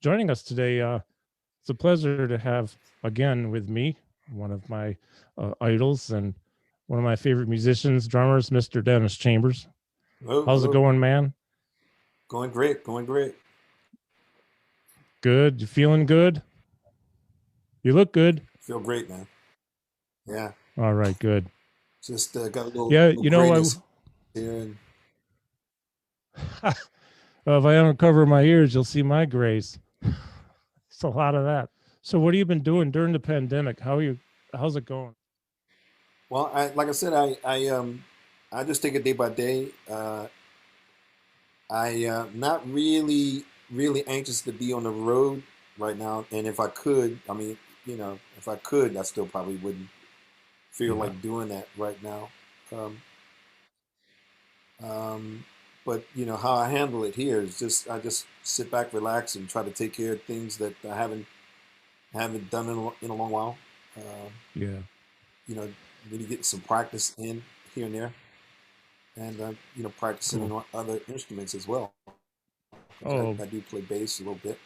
joining us today. It's a pleasure to have again with me one of my idols and one of my favorite musicians, drummers, Mr. Dennis Chambers. Hello, How's it hello. going, man? Going great, going great. Good. You feeling good? You look good. Feel great, man. Yeah, All right, good. just got a little, Yeah, little grayness here, and if I uncover my ears, you'll see my grays. It's a lot of that. So, what have you been doing during the pandemic? How are you? How's it going? well, like I said, I just take it day by day. Not really anxious to be on the road right now, and if I could, I mean, if I could, I still probably wouldn't feel Yeah, like doing that right now. Um, um, but how I handle it here is just I just sit back, relax, and try to take care of things that I haven't done in a long while. Um, yeah, you know, really getting some practice in here and there, and practicing cool. on other instruments as well. Because Oh, I do play bass a little bit.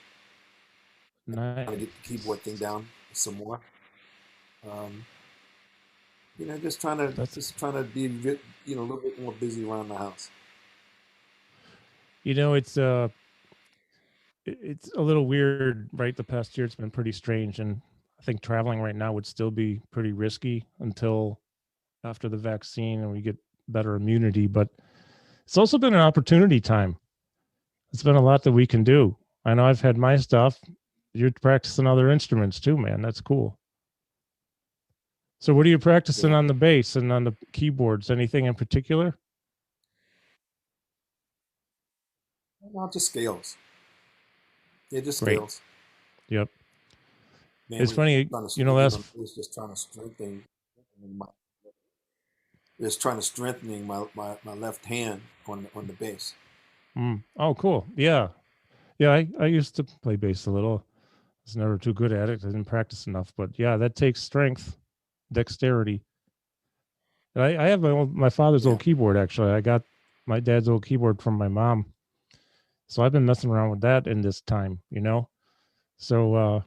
Trying to get the keyboard thing nice. down some more. Um, just That's trying to be a little bit more busy around the house. it's it's a little weird, right? The past year it's been pretty strange, and I think traveling right now would still be pretty risky until after the vaccine and we get better immunity. But it's also been an opportunity time. It's been a lot that we can do. I know I've had my stuff. You're practicing other instruments too, man. That's cool. So, what are you practicing Yeah, on the bass and on the keyboards? Anything in particular? not just scales. Yeah, just Great. scales. Yep. It's Mainly funny, trying to last. it's just trying to my just trying to strengthening my left hand on the bass. Oh, cool. Yeah. Yeah. I used to play bass a little. I was never too good at it. I didn't practice enough. But yeah, that takes strength, dexterity. And I have my father's Yeah. old keyboard, actually. I got my dad's old keyboard from my mom. So I've been messing around with that in this time. So,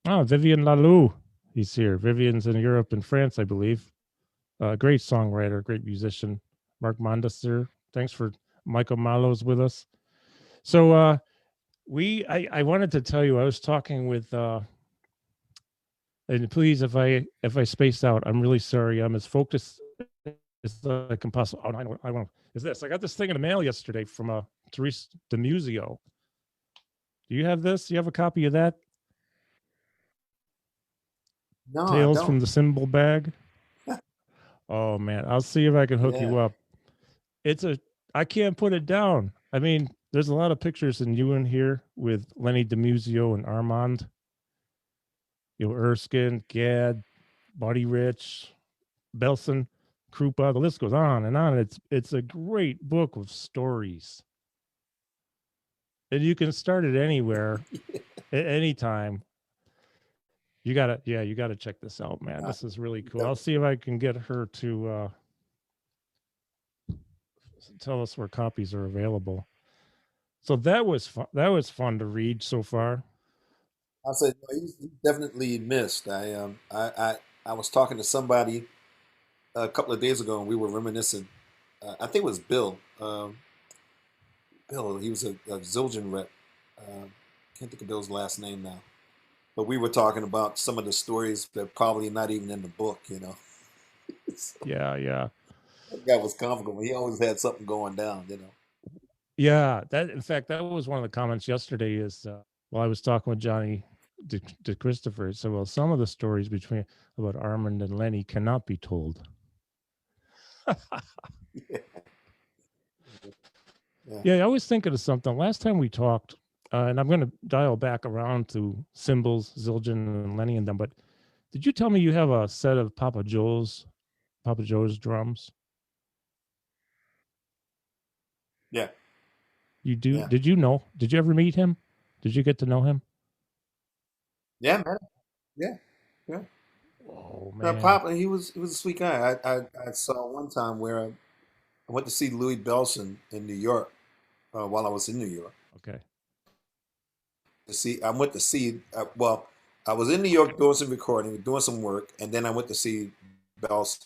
Vivian Lalou, he's here. Vivian's in Europe and France, I believe. Great songwriter, great musician. Mark Mondesir. Thanks for Michael Malo's with us. So I wanted to tell you I was talking with and please if I space out, I'm really sorry. I'm as focused as I can possibly. Oh, I want is this. I got this thing in the mail yesterday from Therese DeMusio. Do you have this? Do you have a copy of that? No, I Tales don't. from the Symbol Bag. Oh man, I'll see if I can hook Yeah. you up. It's a I can't put it down. I mean, there's a lot of pictures in you in here with Lenny DeMusio and Armand, Erskine, Gad, Buddy Rich, Belson, Krupa. The list goes on and on. It's a great book of stories, and you can start it anywhere at any time. You gotta check this out, man. I This is really cool. I'll definitely. see if I can get her to tell us where copies are available. So that was fun. That was fun to read so far. I said no, he's definitely missed. I was talking to somebody a couple of days ago, and we were reminiscing. I think it was Bill. Bill, he was a Zildjian rep. Can't think of Bill's last name now. But we were talking about some of the stories that probably not even in the book. So Yeah, yeah. that guy was comical. He always had something going down. Yeah, that in fact that was one of the comments yesterday. Is while I was talking with Johnny de Christopher, so well, some of the stories between about Armand and Lenny cannot be told. Yeah, yeah. Yeah, I was thinking of something. Last time we talked, and I'm going to dial back around to Symbols, Zildjian, and Lenny and them. But did you tell me you have a set of Papa Joe's drums? Yeah, You do? yeah, Did you know? Did you ever meet him? Did you get to know him? yeah, man. Yeah, yeah. Oh Now, man. Pop, he was a sweet guy. I saw one time where I went to see Louis Bellson in New York while I was in New York, Okay. to see. I went to see. Well, I was in New York doing some recording, doing some work, and then I went to see Bells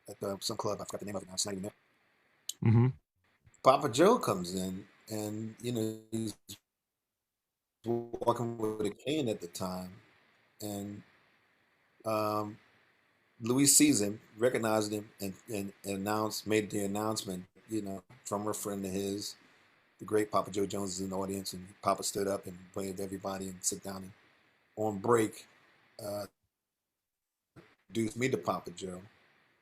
at some club. I forgot the name of it now. It's not even there. Mm-hmm. Papa Joe comes in, and he's walking with a cane at the time, and um, Louis sees him, recognized him, and made the announcement. From a friend of his, the great Papa Joe Jones is in the audience, and Papa stood up and waved everybody and sit down. And on break, uh, introduced me to Papa Joe.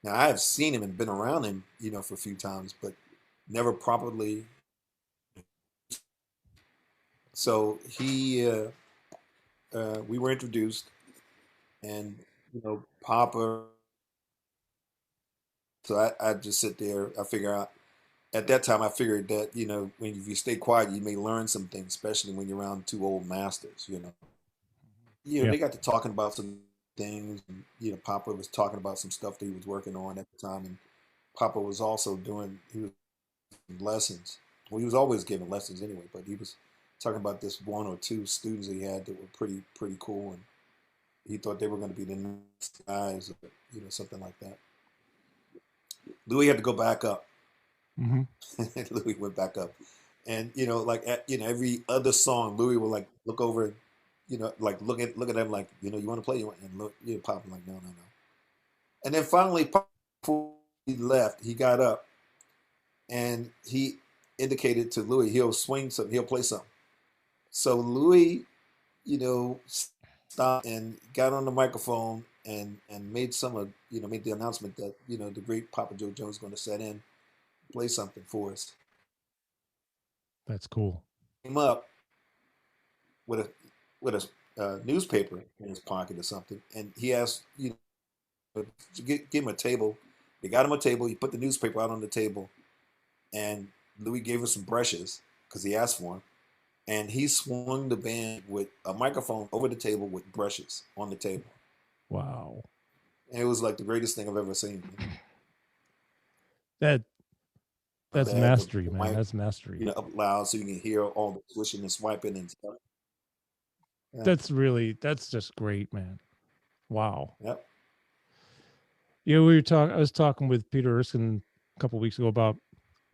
Now I have seen him and been around him, for a few times, but never properly. So we were introduced, and Papa. So I just sit there. I figure out at that time. I figured that when if you stay quiet, you may learn some things, especially when you're around two old masters. Yeah. They got to talking about some things. And, Papa was talking about some stuff that he was working on at the time, and Papa was also he was lessons. Well, he was always giving lessons anyway, but he was talking about this one or two students he had that were pretty cool, and he thought they were going to be the next guys, or something like that. Louis had to go back up. Mm-hmm. Louis went back up, and like every other song, Louis would like look over, like look at them like you want to play, and look, Pop like no, and then finally, before he left, he got up and he indicated to Louis he'll swing something, he'll play something. So Louis, stopped and got on the microphone and made the announcement that the great Papa Joe Jones is going to set in, play something for us. That's cool. Came up with a newspaper in his pocket or something, and he asked to give him a table. They got him a table. He put the newspaper out on the table, and Louis gave him some brushes because he asked for them. And he swung the band with a microphone over the table with brushes on the table. Wow. And it was like the greatest thing I've ever seen. That They that's had mastery, the man. mic, That's mastery. up loud so you can hear all the swishing and swiping and stuff. Yeah. That's just great, man. Wow. Yep. I was talking with Peter Erskine a couple weeks ago about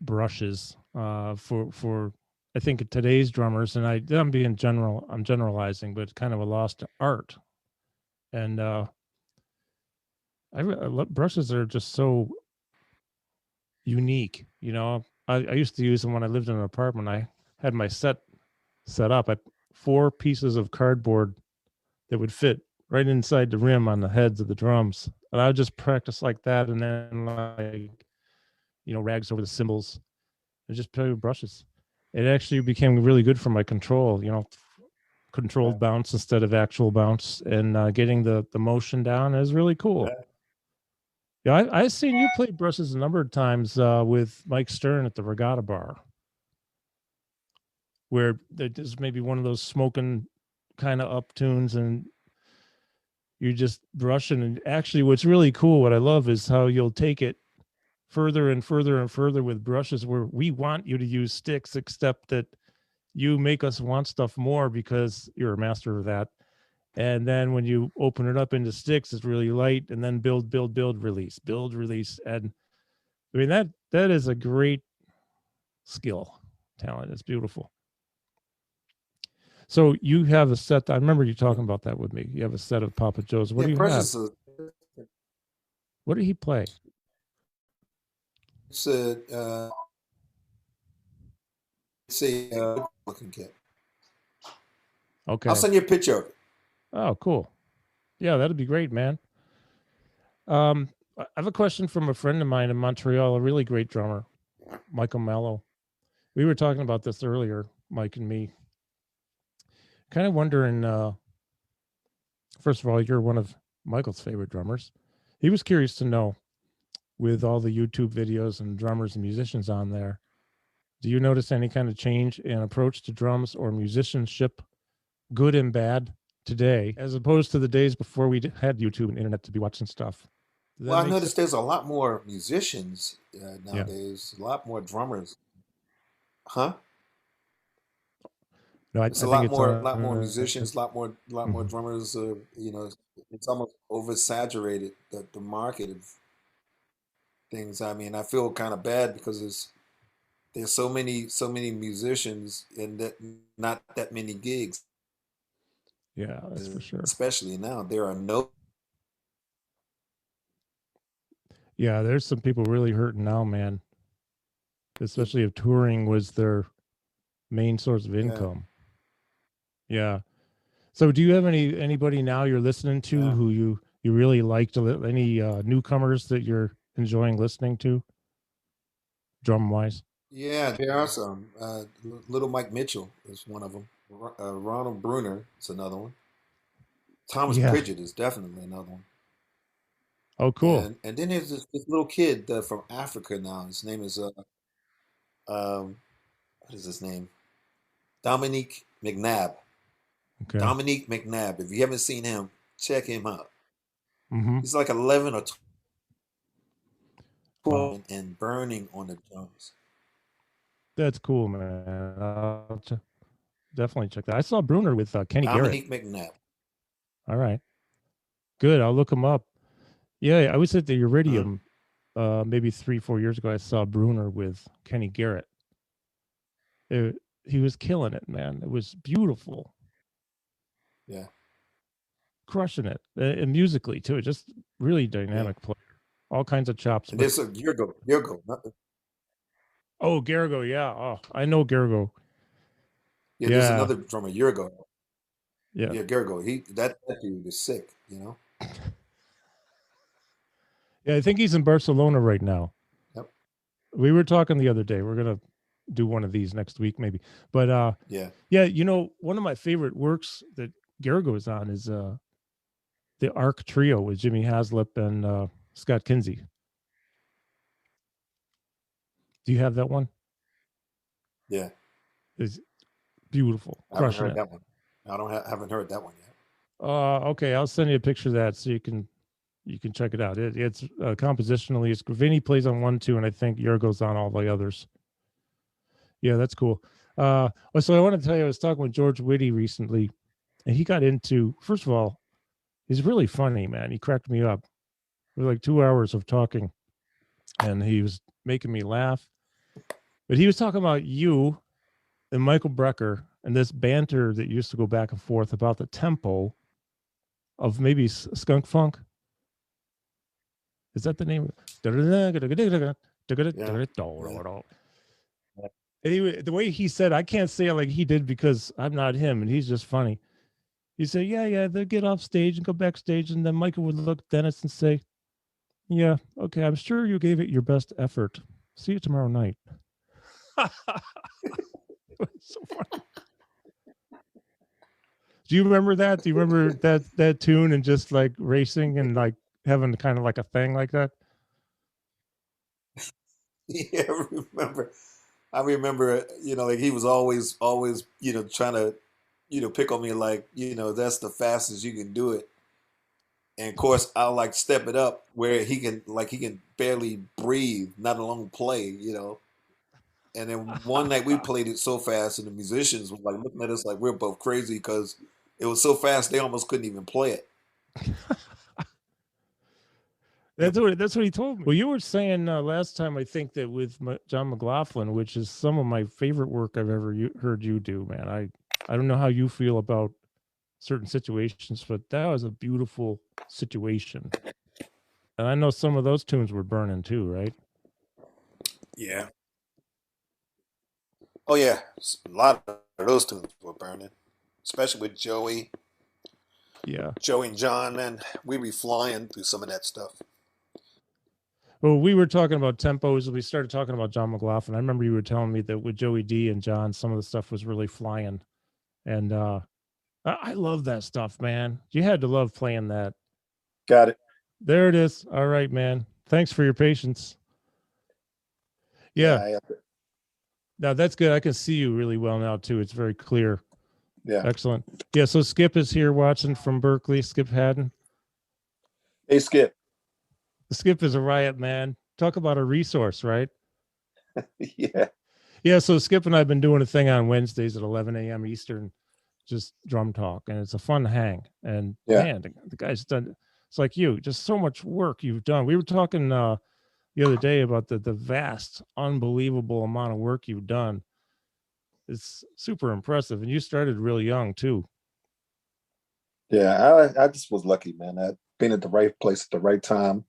brushes for I think today's drummers, and I'm generalizing, but kind of a lost art. And brushes are just so unique. I used to use them when I lived in an apartment. I had my set up at 4 pieces of cardboard that would fit right inside the rim on the heads of the drums. And I would just practice like that, and then like rags over the cymbals and just play with brushes. It actually became really good for my control. Controlled Right. bounce instead of actual bounce, and getting the motion down is really cool. Right. Yeah, I've seen you play brushes a number of times with Mike Stern at the Regatta Bar, where there's maybe one of those smoking kind of up tunes, and you're just brushing. And actually, what's really cool, what I love, is how you'll take it further and further and further with brushes, where we want you to use sticks, except that you make us want stuff more because you're a master of that. And then when you open it up into sticks, it's really light, and then build, release, build, release. And I mean, that is a great skill, talent. It's beautiful. So you have a set. I remember you talking about that with me. You have a set of Papa Joe's. What Yeah, do you have? brushes. What did he play? It's a looking kit. I'll Okay. send you a picture of it. Oh, cool. Yeah, that'd be great, man. I have a question from a friend of mine in Montreal, a really great drummer, Michael Mello. We were talking about this earlier, Mike and me. Kind of wondering, first of all, you're one of Michael's favorite drummers. He was curious to know, with all the YouTube videos and drummers and musicians on there, do you notice any kind of change in approach to drums or musicianship, good and bad, today, as opposed to the days before we had YouTube and internet to be watching stuff? Does that Well, I make sense? noticed there's a lot more musicians Yeah. nowadays, a lot more drummers. Huh? No, It's I think it's a lot more musicians, a lot more mhm. drummers. It's almost oversaturated the market of things. I mean, I feel kind of bad because there's so many musicians and that not that many gigs, Yeah, that's for sure. especially now. There are no Yeah, there's some people really hurting now, man. Especially if touring was their main source of yeah, income. Yeah. So, do you have anybody now you're listening to yeah. who you really like to any newcomers that you're enjoying listening to, drum wise? Yeah, there are some. Little Mike Mitchell is one of them. Ronald Bruner is another one. Thomas Yeah. Pridgett is definitely another one. Oh, cool. And then there's this little kid from Africa now. His name is um, what is his name? Dominique McNabb. Okay. Dominique McNabb. If you haven't seen him, check him out. Mm-hmm. He's like 11 or Wow. 12 and burning on the drums. That's cool, man. Definitely check that. I saw Bruner with Kenny Garrett. Dominique McNabb. All right. Good. I'll look him up. Yeah, I was at the Uh, Iridium maybe 3, 4 years ago. I saw Bruner with Kenny Garrett. He was killing it, man. It was beautiful, yeah, crushing it, and musically too. Just really yeah. dynamic player, all kinds of chops. And But there's a Yurgo. oh, Garrigo, yeah. Oh, I know Garrigo. Yeah, there's Yeah, another drummer, Yurgo. yeah, Yeah, Gergo. That dude is sick, you know? yeah. I think he's in Barcelona right now. Yep. We were talking the other day. We're gonna do one of these next week, maybe. But Yeah. yeah, one of my favorite works that Garrigo is on is the Arc Trio with Jimmy Haslip and Scott Kinsey. Do you have that one? Yeah. It's beautiful, I haven't crushing heard it. that one. Haven't heard that one yet. Okay, I'll send you a picture of that so you can check it out. It's compositionally, it's Vinny plays on one, two, and I think Yorgo's on all the others. Yeah, that's cool. So I want to tell you, I was talking with George Whitty recently, and he got into. First of all, he's really funny, man. He cracked me up. It was like 2 hours of talking, and he was making me laugh. But he was talking about you and Michael Brecker and this banter that used to go back and forth about the tempo of maybe Skunk Funk. Is that the name? Yeah. Yeah. Anyway, the way he said, I can't say it like he did because I'm not him, and he's just funny. He said, "Yeah, they'll get off stage and go backstage," and then Michael would look at Dennis and say, "Yeah, okay, I'm sure you gave it your best effort. See you tomorrow night." So funny. Do you remember that? Do you remember that tune and just like racing and like having kind of like a thing like that? Yeah, I remember, like he was always, trying to, pick on me like, that's the fastest you can do it. And of course, I'll like step it up where he can barely breathe, not alone play. And then one night we played it so fast, and the musicians were like looking at us like we're both crazy because it was so fast they almost couldn't even play it. Yep. That's what he told me. Well, you were saying last time, I think that with John McLaughlin, which is some of my favorite work I've ever heard you do, man. I don't know how you feel about certain situations, but that was a beautiful situation. And I know some of those tunes were burning too, right? Yeah. Oh yeah, a lot of those tunes were burning, especially with Yeah. Joey and John. Man, we be flying through some of that stuff. Well, we were talking about tempos. We started talking about John McLaughlin. I remember you were telling me that with Joey D and John, some of the stuff was really flying. And I love that stuff, man. You had to love playing that. Got it. There it is. All right, man. Thanks for your patience. Yeah, Yeah. Now that's good. I can see you really well now too. It's very clear. yeah. Excellent. Yeah. So Skip is here watching from Berkeley. Skip Haddon. Hey, Skip. Skip is a riot, man. Talk about a resource, right? Yeah. Yeah, so Skip and I've been doing a thing on Wednesdays at 11 a.m. Eastern, just drum talk, and it's a fun hang. And Yeah, man, the guy's done. It's like you, just so much work you've done. We were talking the other day about the vast, unbelievable amount of work you've done. It's super impressive, and you started really young too. yeah. I just was lucky, man. I been at the right place at the right time.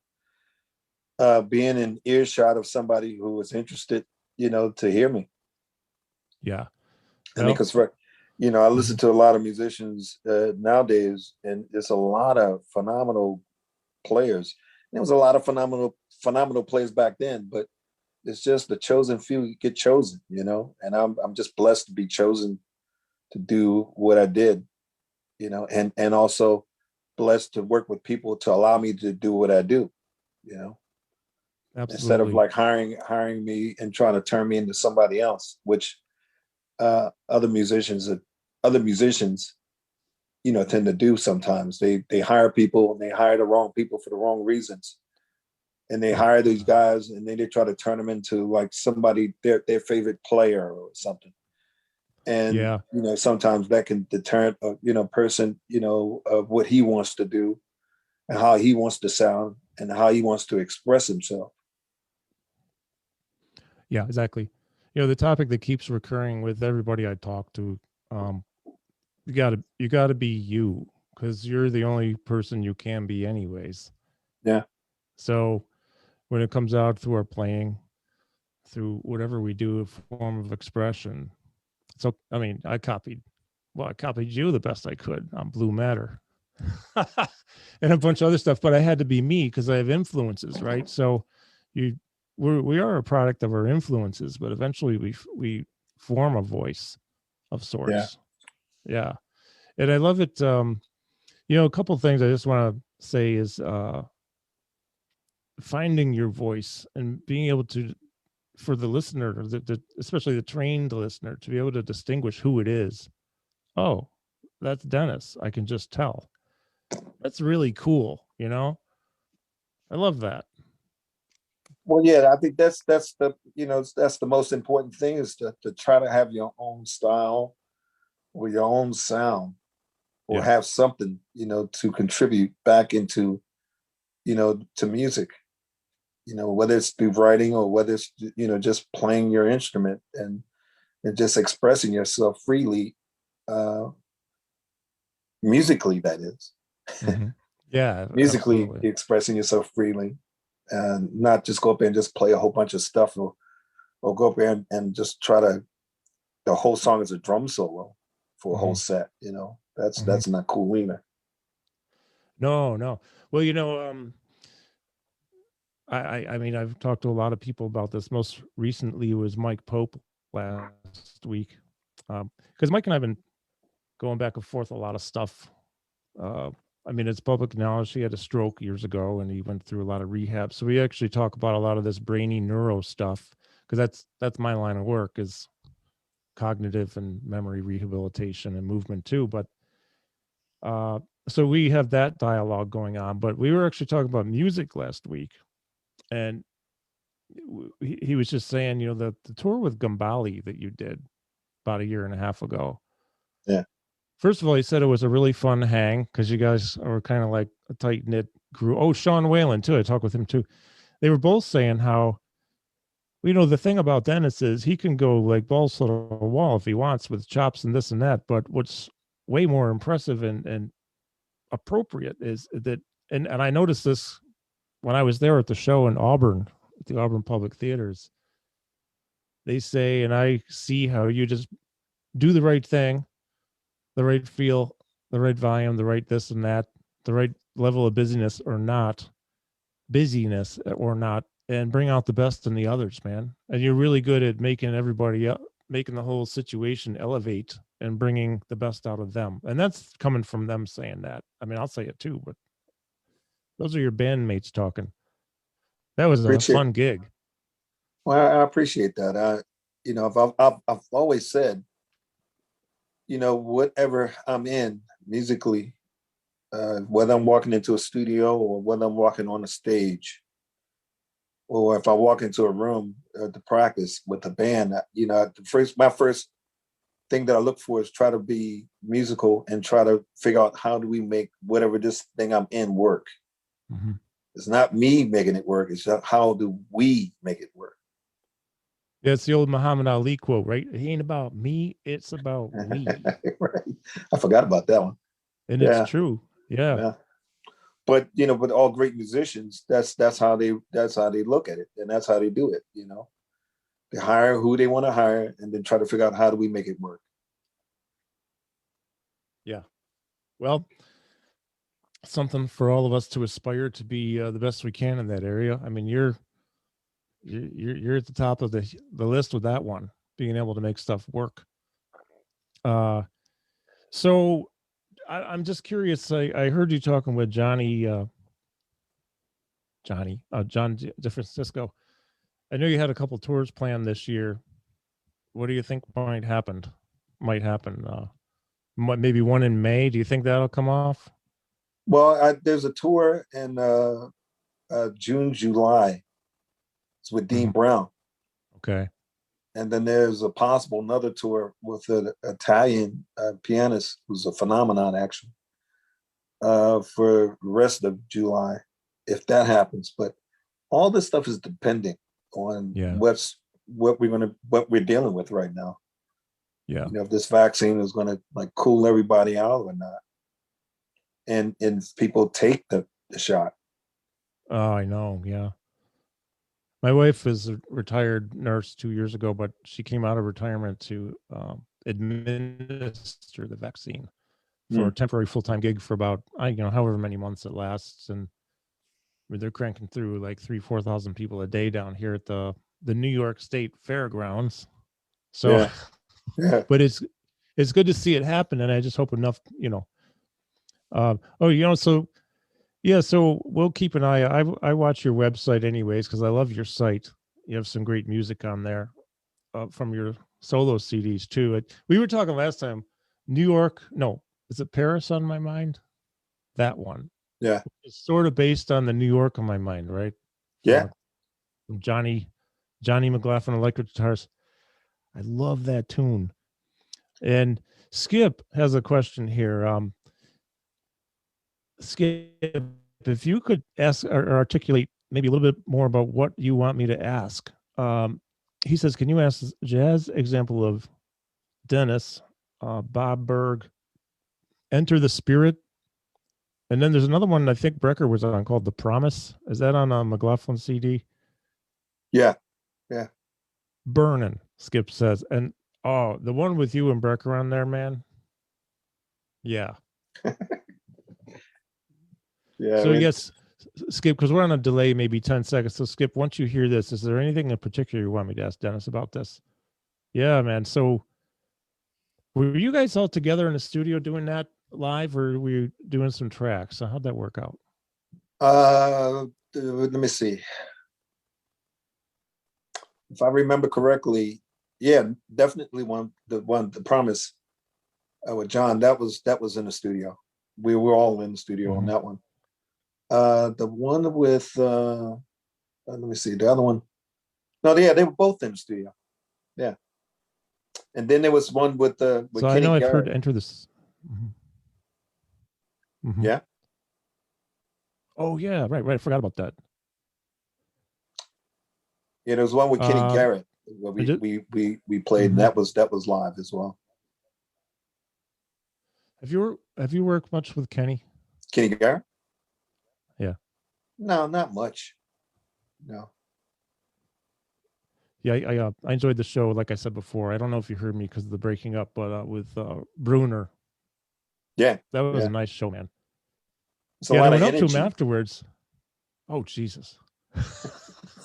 Being in earshot of somebody who was interested, to hear me. Yeah. I mean, Well. because I listen Mhm. to a lot of musicians nowadays, and there's a lot of phenomenal players. There was a lot of phenomenal players back then, but it's just the chosen few get chosen, And I'm just blessed to be chosen to do what I did, and also blessed to work with people to allow me to do what I do, you know, instead of Absolutely. like hiring me and trying to turn me into somebody else, which other musicians, tend to do sometimes. They hire people and they hire the wrong people for the wrong reasons. And they Yeah. hire these guys and then they try to turn them into like somebody their favorite player or something. And Yeah. sometimes that can deter a person of what he wants to do and how he wants to sound and how he wants to express himself. Yeah. Exactly. The topic that keeps recurring with everybody I talk to, um, you gotta be you because you're the only person you can be, anyways. Yeah, So when it comes out through our playing, through whatever we do, a form of expression. So I mean, I copied you the best I could on Blue Matter. And a bunch of other stuff, but I had to be me because I have influences, right? So you we are a product of our influences, but eventually we form a voice of yeah. sorts. Yeah. And I love it. A couple of things I just want to say is finding your voice and being able to, for the listener, especially the trained listener, to be able to distinguish who it is. Oh, that's Dennis. I can just tell. That's really cool. I love that. Well, yeah, I think that's the most important thing is to try to have your own style or your own sound or Yeah. have something, to contribute back into, to music, whether it's through writing or whether it's, just playing your instrument and just expressing yourself freely, uh, musically, that is. Hmm. Yeah, Musically absolutely. expressing yourself freely and not just go up there and just play a whole bunch of stuff or go up there and just try to, the whole song is a drum solo for a whole Hmm. set, that's Hmm. that's not cool either. No, no. Well, I mean, I've talked to a lot of people about this. Most recently was Mike Pope last week, because Mike and I've been going back and forth a lot of stuff. Uh, I mean, it's public knowledge. He had a stroke years ago, and he went through a lot of rehab. So we actually talk about a lot of this brainy neuro stuff because that's my line of work is cognitive and memory rehabilitation and movement too. But uh, so we have that dialogue going on. But we were actually talking about music last week, and he was just saying, the tour with Gambali that you did about a year and a half ago. Yeah, First of all, he said it was a really fun hang because you guys are kind of like a tight knit crew. Oh, Sean Whalen too. I talked with him too. They were both saying how, the thing about Dennis is he can go like balls to the wall if he wants with chops and this and that. But what's way more impressive and appropriate is that, and I noticed this when I was there at the show in Auburn, at the Auburn Public Theaters. They say, and I see how you just do the right thing, the right feel, the right volume, the right this and that, the right level of busyness or not, and bring out the best in the others, man. And you're really good at making everybody up, making the whole situation elevate and bringing the best out of them. And that's coming from them saying that. I mean, I'll say it too, but those are your bandmates talking. That was a appreciate. fun gig. Well, I appreciate that. I've always said, whatever I'm in musically, whether I'm walking into a studio or whether I'm walking on a stage or if I walk into a room to practice with a band, my first thing that I look for is try to be musical and try to figure out how do we make whatever this thing I'm in work. Mm-hmm. It's not me making it work. It's just how do we make it work? Yeah, it's the old Muhammad Ali quote, right? It ain't about me, it's about we. Right. I forgot about that one. And it's true. Yeah. But but all great musicians, that's how they look at it, and that's how they do it. They hire who they want to hire, and then try to figure out how do we make it work. Yeah. Well, something for all of us to aspire to be the best we can in that area. I mean, you're at the top of the list with that one, being able to make stuff work. So I'm just curious. I heard you talking with John DeFrancisco. I know you had a couple tours planned this year. What do you think might happen? Maybe one in May. Do you think that'll come off? Well, there's a tour in June, July. It's with Dean Brown. Okay. And then there's a possible another tour with an Italian pianist who's a phenomenon, actually, for the rest of July, if that happens. But all this stuff is depending on what we're dealing with right now. Yeah. If this vaccine is going to cool everybody out or not, and if people take the shot. Oh, I know. Yeah. My wife is a retired nurse 2 years ago, but she came out of retirement to administer the vaccine for a temporary full-time gig for about, however many months it lasts. And they're cranking through 3,000-4,000 people a day down here at the New York State Fairgrounds. So, but it's good to see it happen. And I just hope enough, so we'll keep an eye. I watch your website anyways, because I love your site. You have some great music on there from your solo CDs too. We were talking last time, New York. No, is it Paris on My Mind? That one. Yeah. It's sort of based on the New York on My Mind, right? From Johnny McLaughlin electric guitars. I love that tune. And Skip has a question here. Skip, if you could ask or articulate maybe a little bit more about what you want me to ask. He says, can you ask jazz example of Dennis, Bob Berg, Enter the Spirit? And then there's another one I think Brecker was on called The Promise. Is that on a McLaughlin CD? Yeah. Burnin', Skip says. And the one with you and Brecker on there, man. Yeah. Yeah. So yes, Skip, because we're on a delay, maybe 10 seconds. So Skip, once you hear this, is there anything in particular you want me to ask Dennis about this? Yeah, man. So were you guys all together in the studio doing that live, or were you doing some tracks? So how'd that work out? Let me see. If I remember correctly, yeah, definitely the Promise with John, that was in the studio. We were all in the studio on that one. The one with let me see, the other one. No, yeah, they were both in the studio. Yeah. And then there was one with so Kenny I know Garrett. I've heard Enter this. Yeah. Oh yeah, right. I forgot about that. Yeah, there was one with Kenny Garrett where we played, and that was live as well. Have you worked much with Kenny? Kenny Garrett? Yeah. No, not much. No. Yeah, I enjoyed the show. Like I said before, I don't know if you heard me because of the breaking up, but with Bruner. Yeah, that was a nice show, man. So I went up to him afterwards. Oh Jesus! A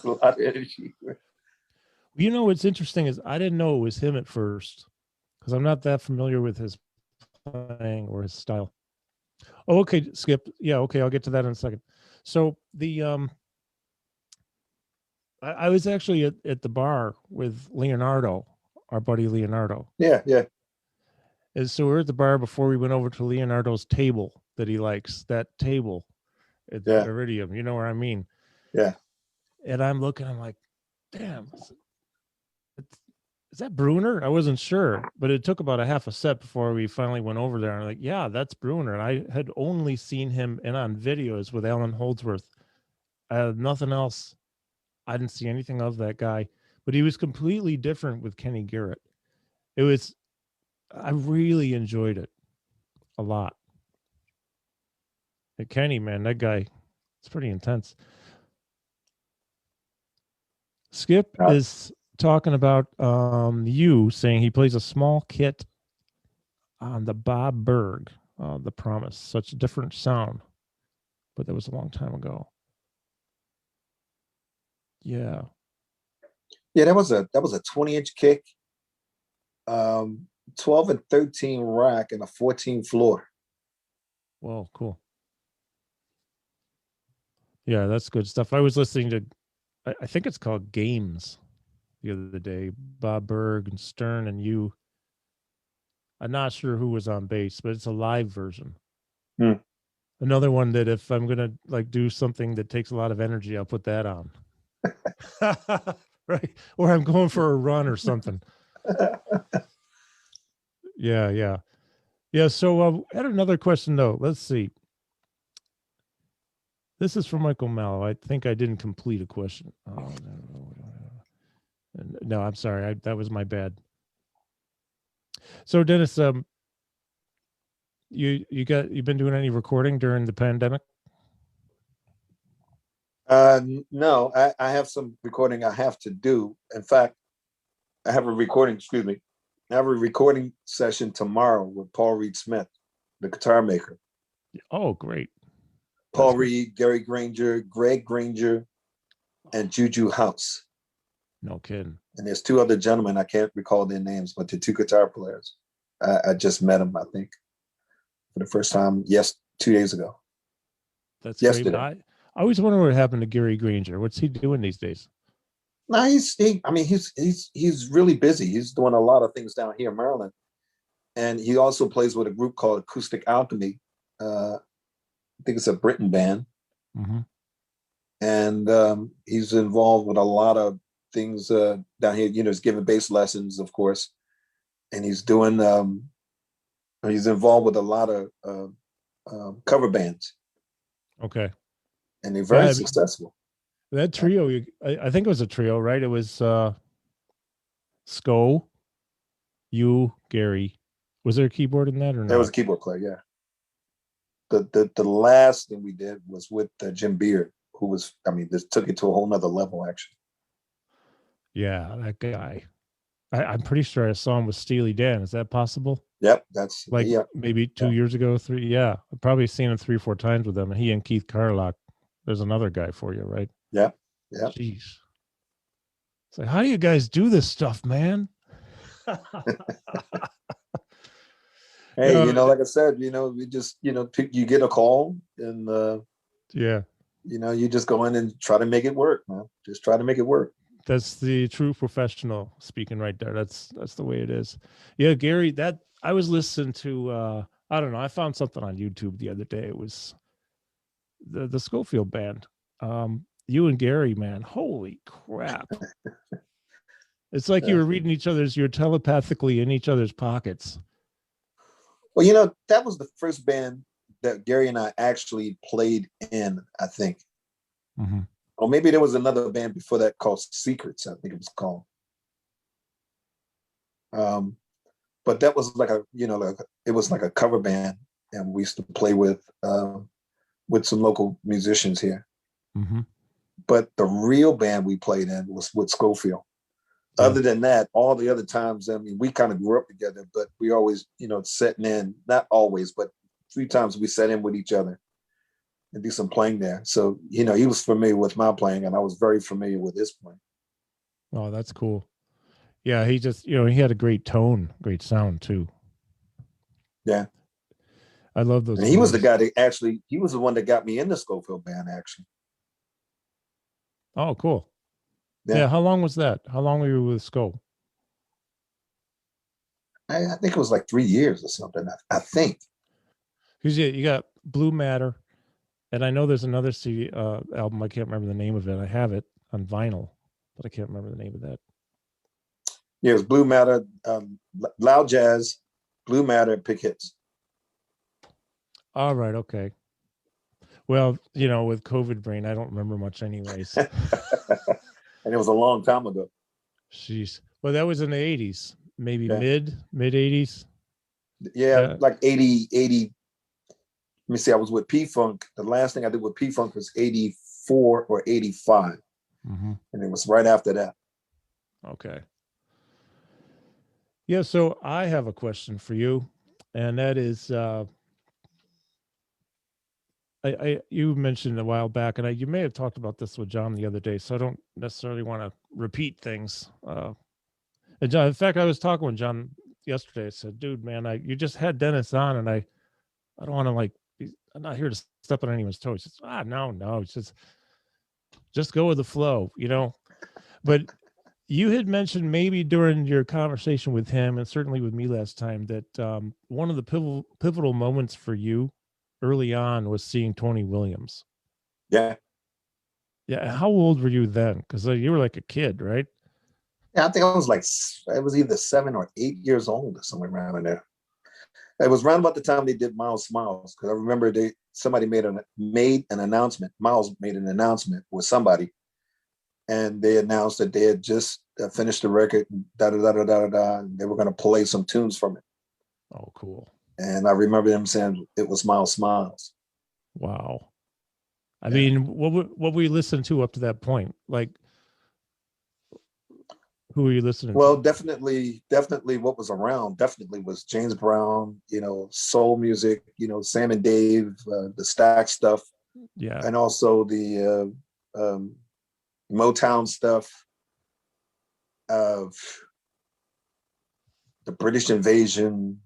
lot of energy. What's interesting is I didn't know it was him at first because I'm not that familiar with his playing or his style. Oh, okay, Skip. Yeah, okay, I'll get to that in a second. So the I was actually at the bar with Leonardo, our buddy Leonardo. Yeah. And so we're at the bar before we went over to Leonardo's table that he likes, that table at Iridium. You know what I mean? Yeah. And I'm looking, I'm like, damn, is that Bruner? I wasn't sure, but it took about a half a set before we finally went over there. And I'm like, yeah, that's Bruner. And I had only seen him in on videos with Alan Holdsworth. Nothing else. I didn't see anything of that guy, but he was completely different with Kenny Garrett. I really enjoyed it a lot. And Kenny, man, that guy, it's pretty intense. Skip is talking about you saying he plays a small kit on the Bob Berg, The Promise. Such a different sound, but that was a long time ago. Yeah. Yeah, that was a 20-inch kick, 12 and 13 rack, and a 14 floor. Whoa, cool. Yeah, that's good stuff. I was listening to, I think it's called Games the other day. Bob Berg and Stern and you. I'm not sure who was on bass, but it's a live version. Another one that if I'm gonna like do something that takes a lot of energy, I'll put that on. Right, or I'm going for a run or something. Yeah. So I had another question though. Let's see. This is from Michael Mallow. I think I didn't complete a question. Oh, no, I'm sorry. That was my bad. So Dennis, you've been doing any recording during the pandemic? No, I have some recording I have to do. In fact, I have a recording session tomorrow with Paul Reed Smith, the guitar maker. Oh, great. Paul Reed, Gary Granger, Greg Granger, and Juju House. No kidding. And there's two other gentlemen, I can't recall their names, but they're two guitar players. I just met them, I think, for the first time 2 days ago. That's yesterday. Great. I always wonder what happened to Gary Granger. What's he doing these days? No, he's really busy. He's doing a lot of things down here in Maryland. And he also plays with a group called Acoustic Alchemy. I think it's a Britain band. Mm-hmm. And he's involved with a lot of things down here. He's giving bass lessons, of course. And he's doing, he's involved with a lot of cover bands. Okay. And they're very successful. That trio, I think it was a trio, right? It was Sco, you, Gary. Was there a keyboard in that or not? There was a keyboard player, yeah. The last thing we did was with Jim Beard, who was, this took it to a whole nother level, actually. Yeah, that guy. I'm pretty sure I saw him with Steely Dan. Is that possible? Yep, that's like maybe 2 years ago, 3. Yeah, I've probably seen him 3 or 4 times with them. And he and Keith Carlock. There's another guy for you, right? Yeah. Jeez. It's like, how do you guys do this stuff, man? Hey, like I said, we just, you get a call and you just go in and try to make it work, man. Just try to make it work. That's the true professional speaking right there. That's the way it is. Yeah, Gary, that I was listening to I don't know, I found something on YouTube the other day. It was the Scofield band. You and Gary, man, holy crap. It's like you were reading you're telepathically in each other's pockets. Well, that was the first band that Gary and I actually played in, I think. Mm-hmm. Or maybe there was another band before that called Secrets, I think it was called. But that was like it was like a cover band, and we used to play with some local musicians here. Mm-hmm. But the real band we played in was with Scofield. Yeah. Other than that, all the other times, we kind of grew up together, but we always, sitting in, not always, but 3 times we sat in with each other and do some playing there. So, he was familiar with my playing, and I was very familiar with his playing. Oh, that's cool. Yeah, he just, he had a great tone, great sound too. Yeah. I love those. And he was the guy that he was the one that got me in the Scofield band, actually. Oh, cool. Yeah. How long was that? How long were you with Sco? I think it was like 3 years or something, I think. Because you got Blue Matter, and I know there's another CD album. I can't remember the name of it. I have it. on vinyl, but I can't remember the name of that. Yeah, it was Blue Matter, Loud Jazz, Blue Matter, Pick Hits. All right, okay. Well, with COVID brain, I don't remember much anyways. And it was a long time ago. Jeez. Well, that was in the 80s, maybe Yeah. mid 80s. Yeah, like 80. Let me see, I was with P-Funk. The last thing I did with P-Funk was 84 or 85. Mm-hmm. And it was right after that. Okay. Yeah, so I have a question for you, and that is, you mentioned a while back, and you may have talked about this with John the other day, so I don't necessarily want to repeat things. And John, in fact, I was talking with John yesterday. I said, "Dude, man, you just had Dennis on, and I don't want to I'm not here to step on anyone's toes." It's no, it's just go with the flow, But you had mentioned maybe during your conversation with him, and certainly with me last time, that one of the pivotal moments for you early on was seeing Tony Williams. Yeah. Yeah. How old were you then? Because you were like a kid, right? Yeah, I think I was either 7 or 8 years old or somewhere around in there. It was around about the time they did Miles Smiles, because I remember somebody made an announcement. Miles made an announcement with somebody, and they announced that they had just finished the record, and they were going to play some tunes from it. Oh, cool. And I remember them saying it was Miles Smiles. Wow. I mean, what were you listening to up to that point? Like, who were you listening to? Well, definitely what was around definitely was James Brown, soul music, Sam and Dave, the Stack stuff. Yeah. And also the Motown stuff of the British invasion,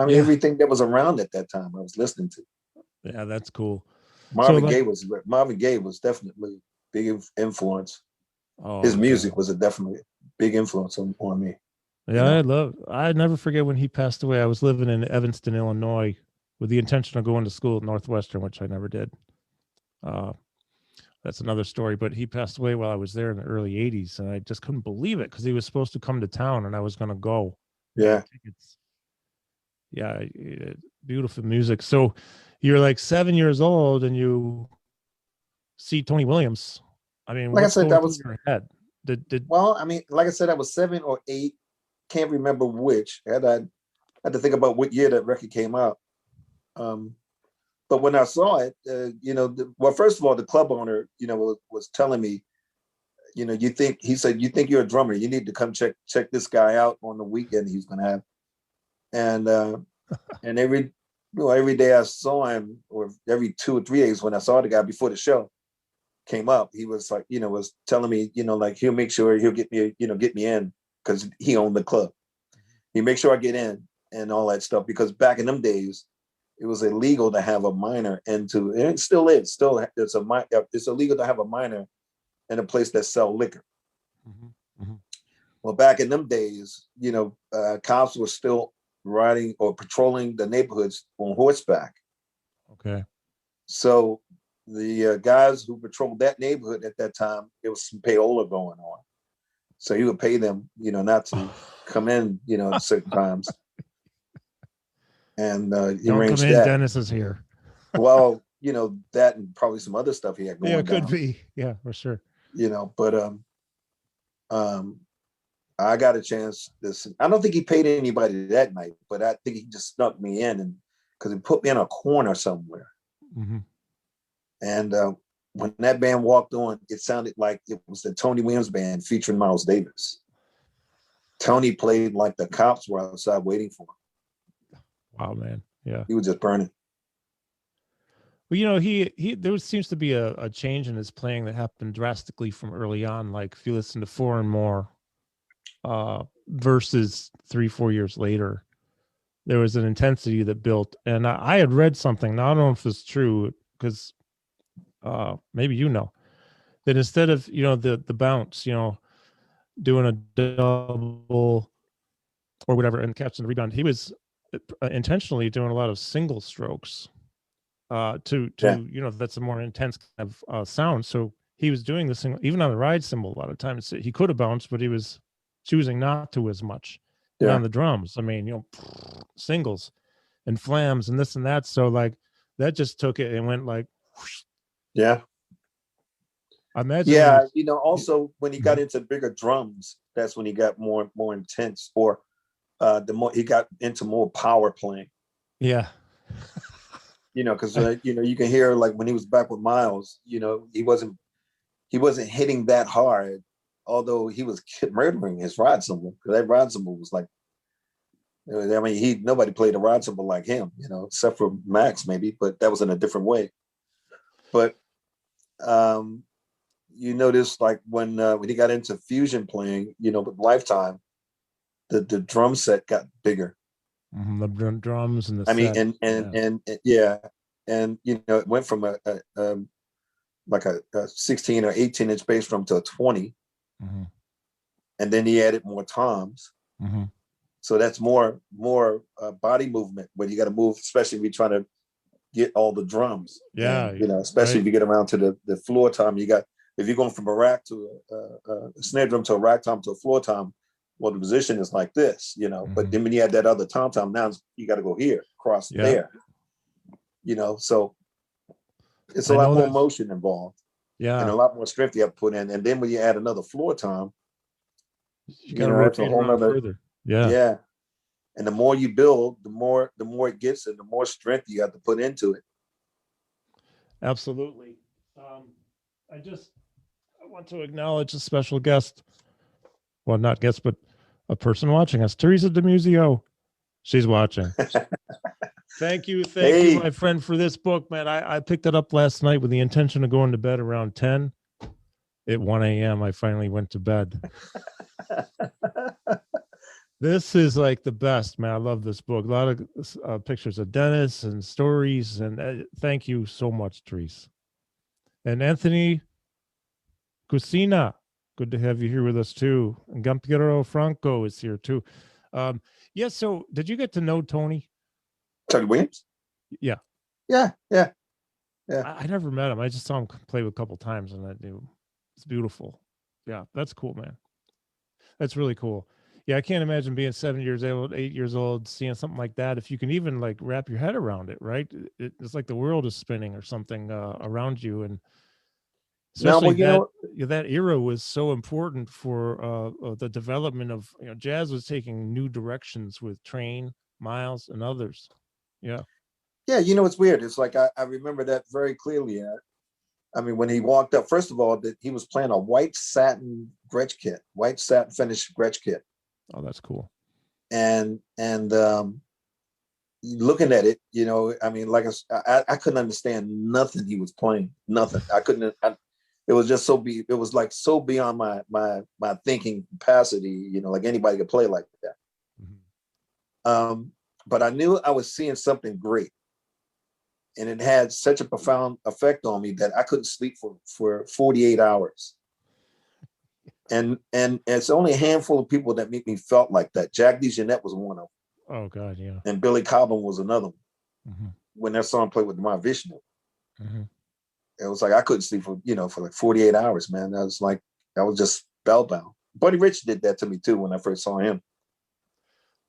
everything that was around at that time I was listening to. Yeah, that's cool. Marvin Gaye was definitely big influence. His music was a definitely big influence on me. Yeah, I never forget when he passed away. I was living in Evanston, Illinois, with the intention of going to school at Northwestern, which I never did. That's another story, but he passed away while I was there in the early 80s, and I just couldn't believe it because he was supposed to come to town and I was going to go. Yeah. Yeah, beautiful music. So you're like 7 years old and you see Tony Williams. I mean, like what's I said, going through your head? Well, I mean, like I said, I was 7 or 8. Can't remember which. I had to think about what year that record came out. But when I saw it, well, first of all, the club owner, was telling me, he said, you think you're a drummer, you need to come check this guy out on the weekend he's going to have. And every day I saw him, or every 2 or 3 days when I saw the guy before the show came up, he was like, was telling me, like he'll make sure he'll get me in, because he owned the club. He makes sure I get in and all that stuff, because back in them days, it was illegal to have a minor and it still is. It's illegal to have a minor in a place that sell liquor. Mm-hmm. Mm-hmm. Well, back in them days, cops were still riding or patrolling the neighborhoods on horseback. Okay. So the guys who patrolled that neighborhood at that time, there was some payola going on. So he would pay them, not to come in, at certain times. And he don't arranged come in, that. Dennis is here. Well, that and probably some other stuff he had going on. Yeah, could be. Yeah, for sure. But I got a chance. I don't think he paid anybody that night, but I think he just snuck me in, and because he put me in a corner somewhere. Mm-hmm. And when that band walked on, it sounded like it was the Tony Williams band featuring Miles Davis. Tony played like the cops were outside waiting for him. Wow, man. Yeah. He was just burning. Well, there seems to be a change in his playing that happened drastically from early on. Like if you listen to Four and More, versus 3-4 years later, there was an intensity that built. And I had read something. Now I don't know if it's true, because maybe that instead of the bounce, doing a double or whatever and catching the rebound, he was intentionally doing a lot of single strokes. That's a more intense kind of sound. So he was doing this thing, even on the ride cymbal. A lot of times he could have bounced, but he was choosing not to as much. And on the drums, I mean, singles and flams and this and that. So like that just took it and went like, whoosh. Yeah. I imagine. Yeah, also when he got into bigger drums, that's when he got more intense, or the more he got into more power playing. Yeah. Because you can hear like when he was back with Miles, he wasn't hitting that hard, although he was murdering his rod cymbal, because that rod cymbal was like, I mean, nobody played a rod cymbal like him, except for Max maybe, but that was in a different way. But you notice like when he got into fusion playing, with Lifetime, the drum set got bigger. The drums and the I mean, and yeah, and it went from a 16 or 18-inch bass drum to a 20, and then he added more toms. So that's more body movement where you got to move, especially if you're trying to get all the drums. Yeah, and, especially if you get around to the floor tom, if you're going from a rack to a snare drum to a rack tom to a floor tom, well, the position is like this, But then when you add that other tom, now you got to go here, across there, So it's a lot more motion involved, and a lot more strength you have to put in. And then when you add another floor tom, you got to rotate around further. Yeah. And the more you build, the more it gets, and the more strength you have to put into it. Absolutely. I want to acknowledge a special guest. Well, not guest, but a person watching us, Teresa DeMuzio. She's watching. Thank you, my friend, for this book, man. I picked it up last night with the intention of going to bed around 10. At 1 a.m., I finally went to bed. This is like the best, man. I love this book. A lot of pictures of Dennis and stories. And thank you so much, Therese. And Anthony Cusina, good to have you here with us too. And Gampiero Franco is here too. So did you get to know Tony? Tony Williams? Yeah. Yeah. I never met him. I just saw him play a couple times, and I knew it's beautiful. Yeah, that's cool, man. That's really cool. Yeah, I can't imagine being 7 years old, 8 years old, seeing something like that. If you can even like wrap your head around it, right? It's like the world is spinning or something around you, and especially that era was so important for the development of jazz was taking new directions with Train, Miles, and others. Yeah. Yeah, it's weird. It's like I remember that very clearly. I mean, when he walked up, first of all, that he was playing a white satin Gretsch kit, white satin finished Gretsch kit. Oh, that's cool. And looking at it, I mean, like I couldn't understand nothing he was playing. Nothing. I couldn't. It was just it was like so beyond my thinking capacity. Like anybody could play like that. But I knew I was seeing something great. And it had such a profound effect on me that I couldn't sleep for 48 hours. And it's only a handful of people that make me felt like that. Jack DeJohnette was one of them. Oh God, yeah. And Billy Cobham was another one. When that song played with Mahavishnu. It was like I couldn't sleep for like 48 hours, man. I was just spellbound. Buddy Rich did that to me too when I first saw him.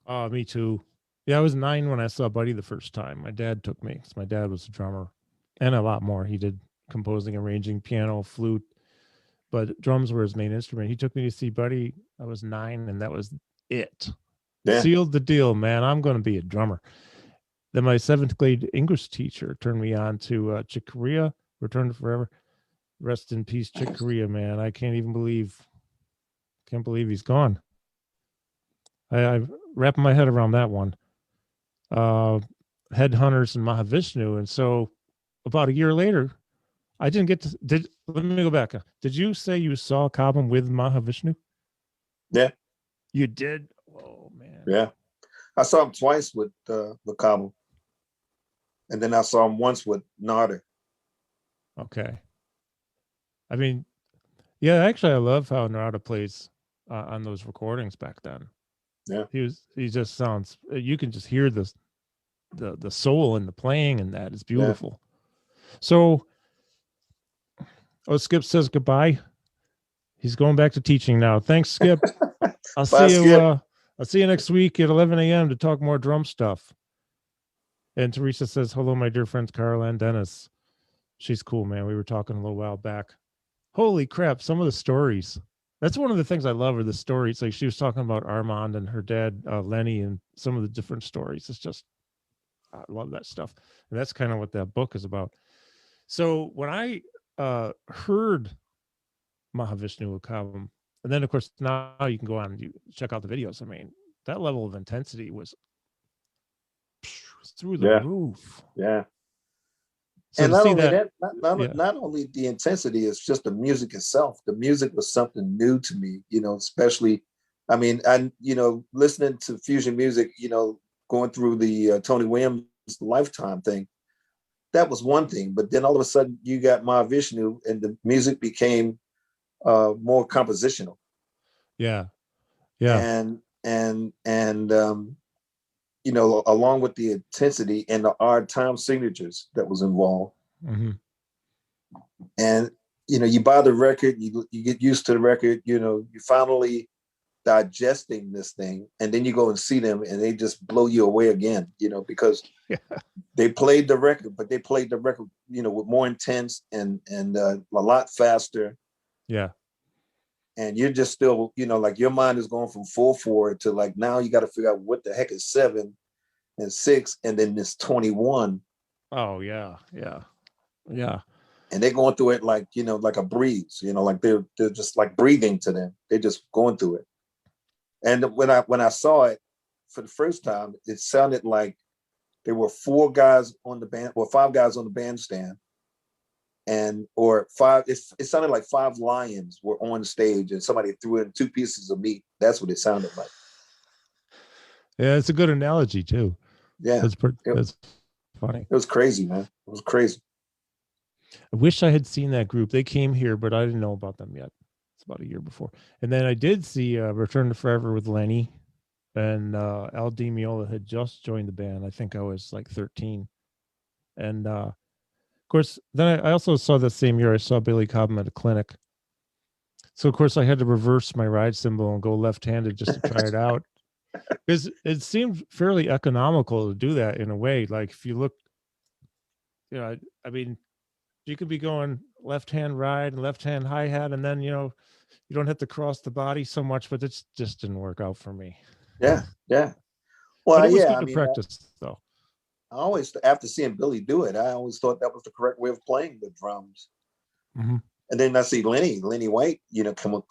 Me too. Yeah, I was 9 when I saw Buddy the first time. My dad took me because my dad was a drummer and a lot more. He did composing, arranging, piano, flute, but drums were his main instrument. He took me to see Buddy. I was 9, and that was it. Yeah. Sealed the deal, man. I'm going to be a drummer. Then my 7th grade English teacher turned me on to Chick Corea, Return to Forever. Rest in peace, Chick Corea, man. I can't believe he's gone. I wrapping my head around that one. Headhunters and Mahavishnu. And so about a year later, I didn't get to, let me go back. Did you say you saw Cobham with Mahavishnu? Yeah. You did? Oh, man. Yeah. I saw him twice with Cobham. And then I saw him once with Narder. Okay. I mean, yeah, actually, I love how Narada plays on those recordings back then. Yeah. He just sounds, you can just hear the soul in the playing, and that is beautiful. Yeah. So Oh, Skip says goodbye. He's going back to teaching now. Thanks, Skip. I'll Bye, see you. Skip. I'll see you next week at 11 a.m. to talk more drum stuff. And Teresa says, hello, my dear friends, Carl and Dennis. She's cool, man. We were talking a little while back. Holy crap, some of the stories. That's one of the things I love are the stories. Like she was talking about Armand and her dad, Lenny, and some of the different stories. It's just, I love that stuff. And that's kind of what that book is about. So when I heard Mahavishnu Kavam, and then of course now you can go on and you check out the videos. I mean, that level of intensity was through the roof. Yeah. So and to not see only that, that, not only the intensity, it's just the music itself. The music was something new to me, especially, I mean, listening to fusion music, going through the Tony Williams Lifetime thing, that was one thing. But then all of a sudden you got Mahavishnu and the music became more compositional. Yeah. And along with the intensity and the odd time signatures that was involved. Mm-hmm. And you buy the record, you get used to the record, you finally digesting this thing, and then you go and see them and they just blow you away again, because they played the record, but they played the record, with more intense and a lot faster. Yeah. And you're just still, like your mind is going from 4/4 to like, now you got to figure out what the heck is 7 and 6, and then this 21. Oh yeah. Yeah. Yeah. And they're going through it like, like a breeze, like they're just like breathing to them. They're just going through it. And when I saw it for the first time, it sounded like there were 4 guys on the band, or 5 guys on the bandstand, or 5. It sounded like 5 lions were on stage, and somebody threw in 2 pieces of meat. That's what it sounded like. Yeah, it's a good analogy too. Yeah, that's funny. It was crazy, man. It was crazy. I wish I had seen that group. They came here, but I didn't know about them yet. It's about a year before. And then I did see Return to Forever with Lenny, and Al Di Meola had just joined the band. I think I was like 13. And of course, then I also saw the same year I saw Billy Cobham at a clinic. So of course I had to reverse my ride cymbal and go left-handed just to try it out. Because it seemed fairly economical to do that in a way. Like if you look, I mean, you could be going left-hand ride and left-hand hi-hat, and then, you don't have to cross the body so much, but it just didn't work out for me. Yeah. Well, but it was good to practice, though. I always, after seeing Billy do it, I always thought that was the correct way of playing the drums. Mm-hmm. And then I see Lenny White,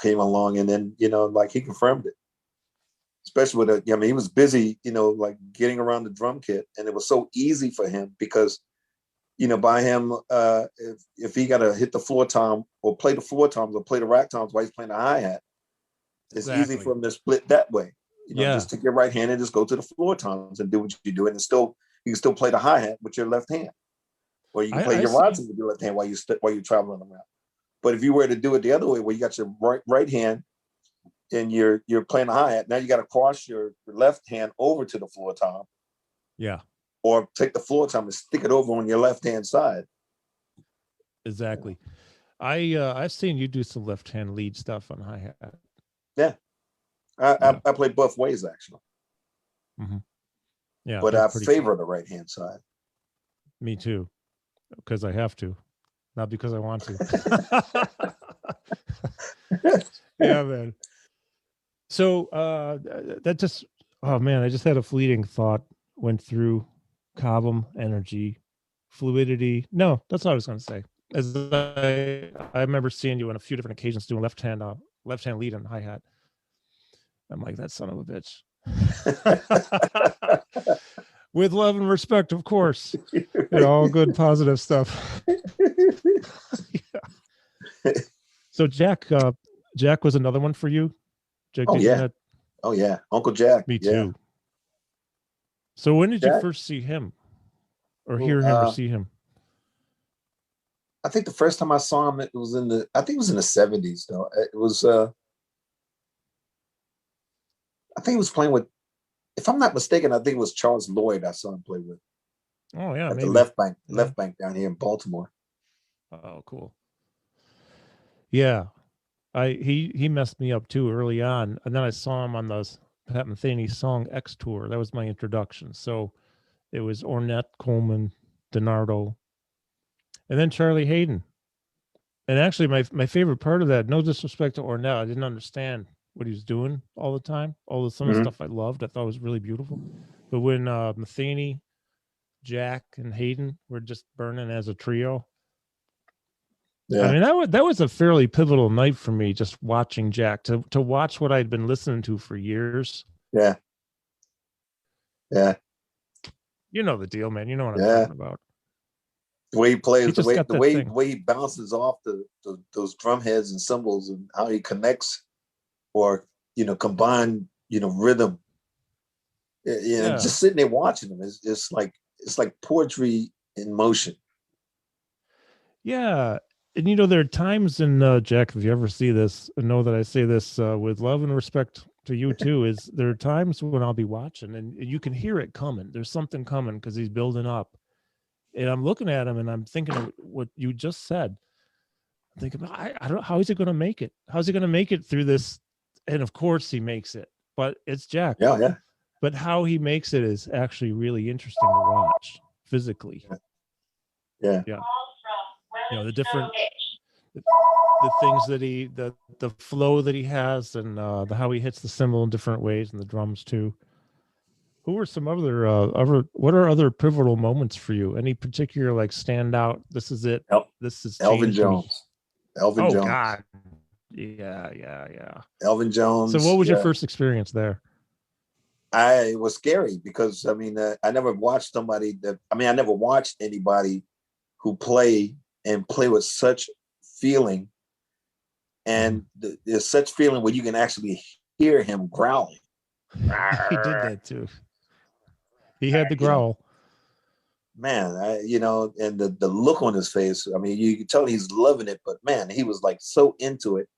came along, and then, like he confirmed it. Especially with he was busy, like getting around the drum kit, and it was so easy for him because, by him, if he got to hit the floor tom or play the floor toms or play the rack toms while he's playing the hi-hat, it's easy for him to split that way. Just take your right hand and just go to the floor toms and do what you do, and you can still play the hi-hat with your left hand, or you can play your rods with your left hand while you're traveling around. But if you were to do it the other way, where you got your right hand and you're playing the hi-hat, now you got to cross your left hand over to the floor tom. Yeah. Or take the floor tom and stick it over on your left hand side. Exactly. I've seen you do some left hand lead stuff on hi-hat. Yeah. I play both ways actually. Mm-hmm. Yeah. But I favor the right hand side. Me too. Because I have to. Not because I want to. Yeah, man. So that just, oh man, I just had a fleeting thought went through Cobham, energy, fluidity. No, that's what I was going to say. As I remember seeing you on a few different occasions doing left hand lead and hi-hat. I'm like, that son of a bitch. With love and respect, of course. All good, positive stuff. Yeah. So Jack was another one for you? Jack, Oh yeah, Uncle Jack. Me too. So when did you first see him, or hear him, or see him? I think the first time I saw him, it was in the 70s. Though it was, I think he was playing with, if I'm not mistaken, I think it was Charles Lloyd. I saw him play with. Oh yeah, at maybe. the left bank down here in Baltimore. Oh, cool. Yeah, he messed me up too early on, and then I saw him on the Pat Metheny song X tour. That was my introduction. So it was Ornette, Coleman, DiNardo, and then Charlie Hayden. And actually, my favorite part of that, no disrespect to Ornette, I didn't understand what he was doing all the time. Although some of the Hmm. stuff I loved, I thought was really beautiful. But when Metheny, Jack, and Hayden were just burning as a trio, I Yeah, mean that was a fairly pivotal night for me. Just watching Jack to watch what I'd been listening to for years. yeah, yeah, You know the deal, man. You know what I'm yeah. talking about. The way he He plays, just got that the thing. way he bounces off those drum heads and cymbals, and how he connects or combine rhythm. Yeah, Just sitting there watching him is it's like poetry in motion. yeah. And there are times in Jack, if you ever see this, and know that I say this with love and respect to you too, is there are times when I'll be watching and you can hear it coming. There's something coming because he's building up. And I'm looking at him and I'm thinking of what you just said. I'm thinking, I don't know, how is he going to make it? How's he going to make it through this? And of course he makes it, but it's Jack. Yeah, yeah, But how he makes it is actually really interesting to watch physically. yeah, Yeah. The different the things that the flow that he has and how he hits the cymbal in different ways and the drums too. Who are some other what are other pivotal moments for you? Any particular like standout? This is it. El- This has Elvin changed me. Jones, Elvin Oh Jones, God. Yeah, yeah, yeah. Elvin So what Jones. was your Yeah, first experience there? I it was scary because I never watched somebody that I never watched anybody who play with such feeling, Mhm. and there's such feeling where you can actually hear him growling. He did that too. He had the You know, growl. man, and the look on his face. I mean, you can tell he's loving it, but man, he was like so into it,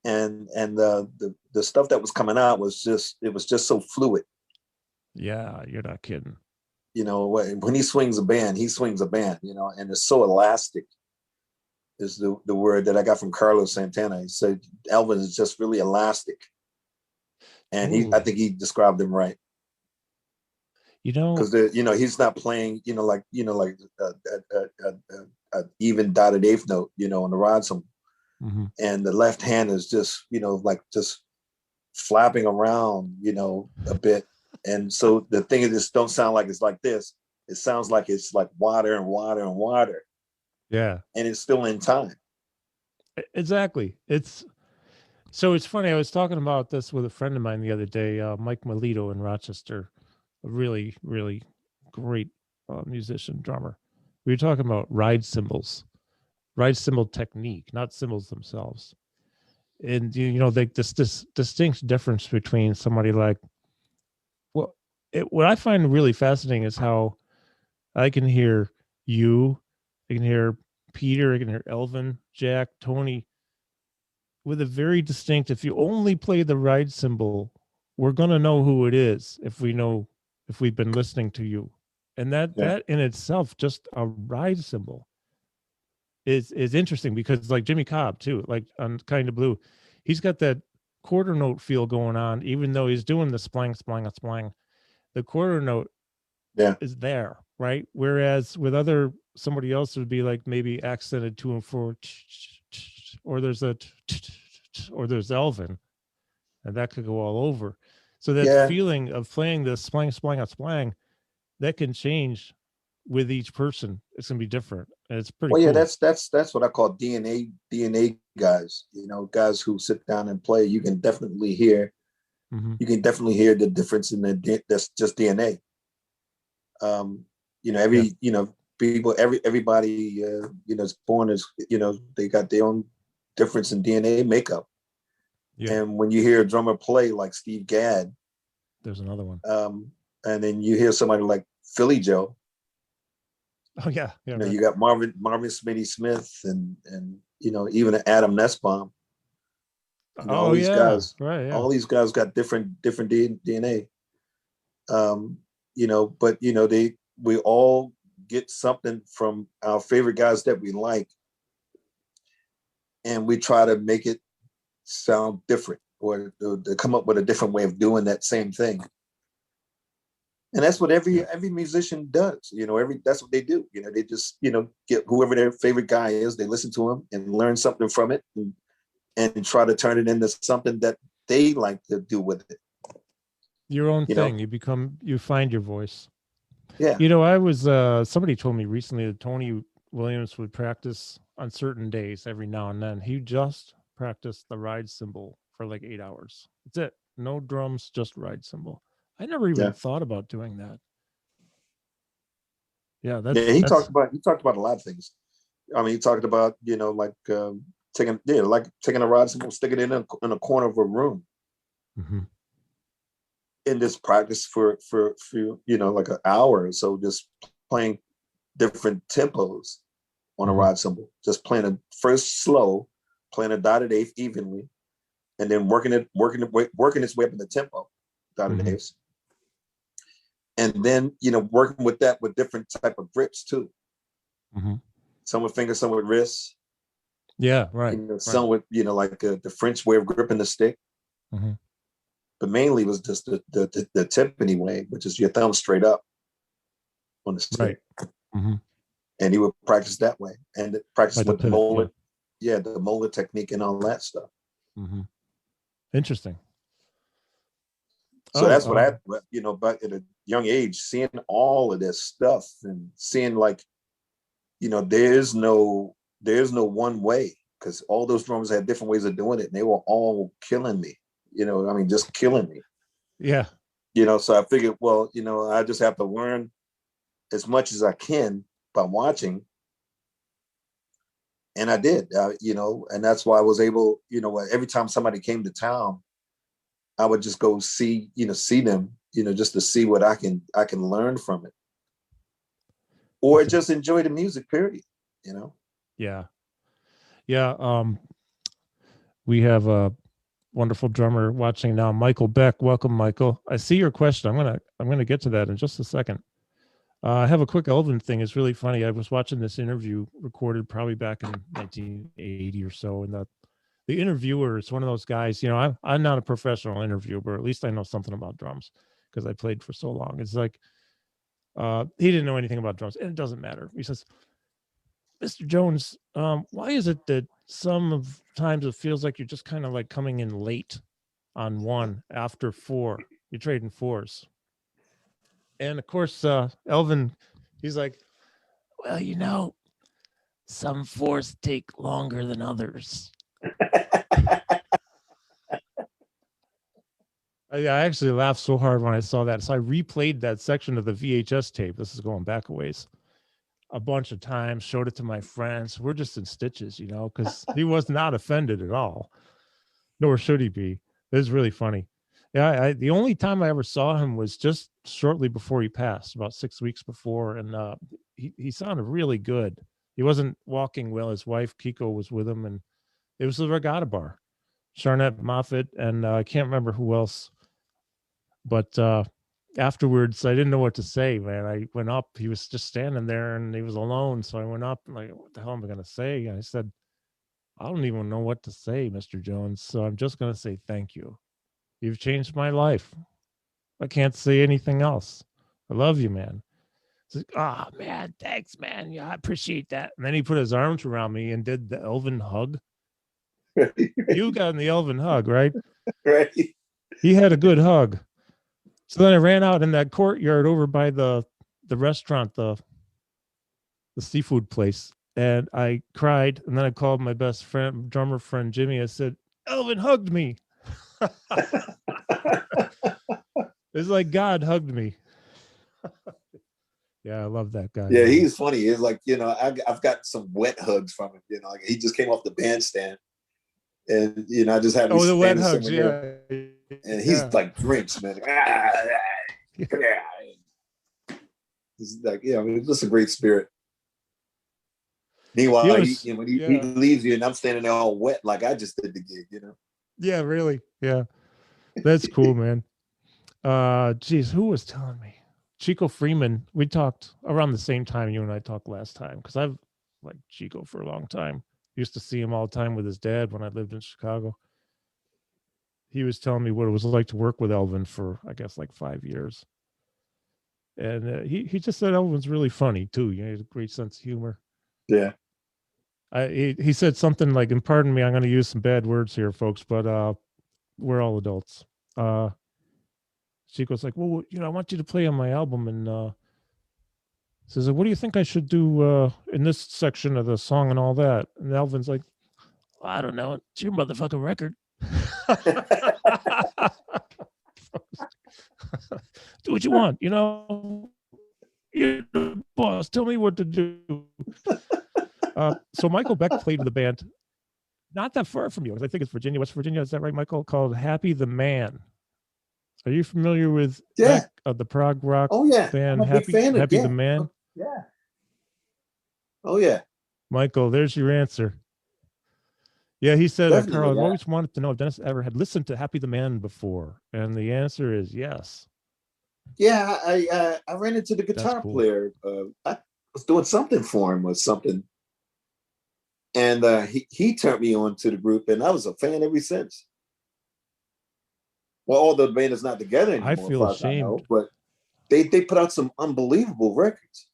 and the stuff that was coming out was just so fluid. Yeah, you're not kidding. When he swings a band, he swings a band. And it's so elastic. Is the word that I got from Carlos Santana. He said Elvin is just really elastic, and I Ooh, think he described him right you know, because he's not playing like even dotted eighth note on the rod some, mhm. and the left hand is just like just flapping around a bit, and so the thing is just don't sound like it's like this. It sounds like it's like water and water and water, Yeah, and it's still in time. exactly. It's funny. I was talking about this with a friend of mine the other day, Mike Melito in Rochester, a really, really great musician, drummer. We were talking about ride cymbal technique, not cymbals themselves. And this distinct difference between somebody like well, what I find really fascinating is how I can hear you, I can hear Peter, I can hear Elvin, Jack, Tony, with a very distinct. If you only play the ride cymbal, we're gonna know who it is if we've been listening to you, and that Yeah, that in itself, just a ride cymbal, is interesting because like Jimmy Cobb too, like on Kind of Blue, he's got that quarter note feel going on, even though he's doing the splang, splang, splang. The quarter note yeah, is there, right? Whereas with other somebody else it would be like maybe accented to and fro, or or there's Elvin, and that could go all over. So that yeah. feeling of playing the splang, splang, splang, that can change with each person. It's gonna be different, and it's pretty Well, yeah, cool. that's what I call DNA guys. Guys who sit down and play. Hmm. You can definitely hear the difference in that's just DNA. Yeah, People, everybody, is born as they got their own difference in DNA makeup. yeah. And when you hear a drummer play like Steve Gadd, There's another one. um, and then you hear somebody like Philly Joe, Oh yeah, yeah, right. you got Marvin Smitty Smith, and even Adam Nussbaum. Oh yeah, right, yeah, All these guys got different DNA. Um, but we all get something from our favorite guys that we like, and we try to make it sound different, or to come up with a different way of doing that same thing. And that's what every musician does. That's what they do. They just get whoever their favorite guy is, they listen to him and learn something from it, and try to turn it into something that they like to do with it. Your own thing. You find your voice. Yeah. I was somebody told me recently that Tony Williams would practice on certain days every now and then. He just practiced the ride cymbal for like 8 hours. That's it. No drums, just ride cymbal. I never even thought about doing that. Yeah, he talked about a lot of things. I mean, he talked about taking a rod cymbal, sticking it in a corner of a room, and just practice for like an hour or so, just playing different tempos on a rod cymbal, just playing a first slow, playing a dotted eighth evenly, and then working its way up in the tempo, dotted eighths. And then, working with that with different type of grips too. Some with fingers, some with wrists. Yeah, right. Some with, like the French way of gripping the stick. But mainly was just the timpani way, which is your thumb straight up on the stick. Right. And he would practice that way, and practice like with the molar, the molar technique and all that stuff. Interesting. So that's what I, but at a young age, seeing all of this stuff and seeing there's no one way, because all those drummers had different ways of doing it, and they were all killing me. Just killing me. Yeah. So I figured, well, I just have to learn as much as I can by watching. And I did, and that's why I was able, every time somebody came to town, I would just go see them, just to see what I can learn from it, or just enjoy the music, period. Yeah. We have a wonderful drummer watching now, Michael Beck. Welcome, Michael. I see your question. I'm gonna get to that in just a second. I have a quick Elvin thing. It's really funny. I was watching this interview recorded probably back in 1980 or so, and the interviewer is one of those guys. I'm not a professional interviewer, but at least I know something about drums because I played for so long. It's like he didn't know anything about drums, and it doesn't matter. He says, Mr. Jones, why is it that sometimes it feels like you're just kind of like coming in late on one after four? You're trading fours. And of course, Elvin, he's like, well, some fours take longer than others. I actually laughed so hard when I saw that. So I replayed that section of the VHS tape. This is going back a ways. A bunch of times, showed it to my friends. We're just in stitches, because he was not offended at all. Nor should he be. It was really funny. Yeah, the only time I ever saw him was just shortly before he passed, about 6 weeks before, and he sounded really good. He wasn't walking well. His wife, Kiko, was with him, and it was the Regatta Bar. Charnette Moffat, and I can't remember who else. But afterwards, I didn't know what to say, man. I went up. He was just standing there, and he was alone. So I went up, and like, what the hell am I going to say? And I said, I don't even know what to say, Mr. Jones. So I'm just going to say thank you. You've changed my life. I can't say anything else. I love you, man. He's like, man, thanks, man. Yeah, I appreciate that. And then he put his arms around me and did the Elvin hug. You got in the Elvin hug, right? Right. He had a good hug. So then I ran out in that courtyard over by the restaurant, the seafood place, and I cried. And then I called my best friend, drummer friend Jimmy. I said, Elvin hugged me. It's like God hugged me. Yeah, I love that guy. Yeah, he's funny. It's like, I've got some wet hugs from him. Like he just came off the bandstand, and I just had the wet hugs. Yeah, and he's like drenched, man. He's like, it's just a great spirit. Meanwhile, when he leaves you, and I'm standing there all wet, like I just did the gig, Yeah, really. Yeah, that's cool, man. Geez, who was telling me? Chico Freeman. We talked around the same time you and I talked last time, because I've liked Chico for a long time. used to see him all the time with his dad when I lived in Chicago. He was telling me what it was like to work with Elvin for, I guess, like 5 years. And he just said Elvin's really funny too. He has a great sense of humor. Yeah. He said something like, and pardon me, I'm going to use some bad words here, folks, but we're all adults. She goes like, well, I want you to play on my album, and says, what do you think I should do in this section of the song and all that? And Alvin's like, I don't know. It's your motherfucking record. Do what you want, You're the boss. Tell me what to do. So Michael Beck played with the band not that far from you, because I think it's Virginia, West Virginia. Is that right, Michael? Called Happy the Man. Are you familiar with Beck, the prog rock band? I'm a big fan of Happy the Man. Yeah. Oh yeah. Michael, there's your answer. Yeah, he said, Carl, I've always wanted to know if Dennis ever had listened to Happy the Man before, and the answer is yes. Yeah, I ran into the guitar player. I was doing something for him or something, and he turned me on to the group, and I was a fan ever since. Well, although the band is not together anymore, I feel ashamed, but they put out some unbelievable records.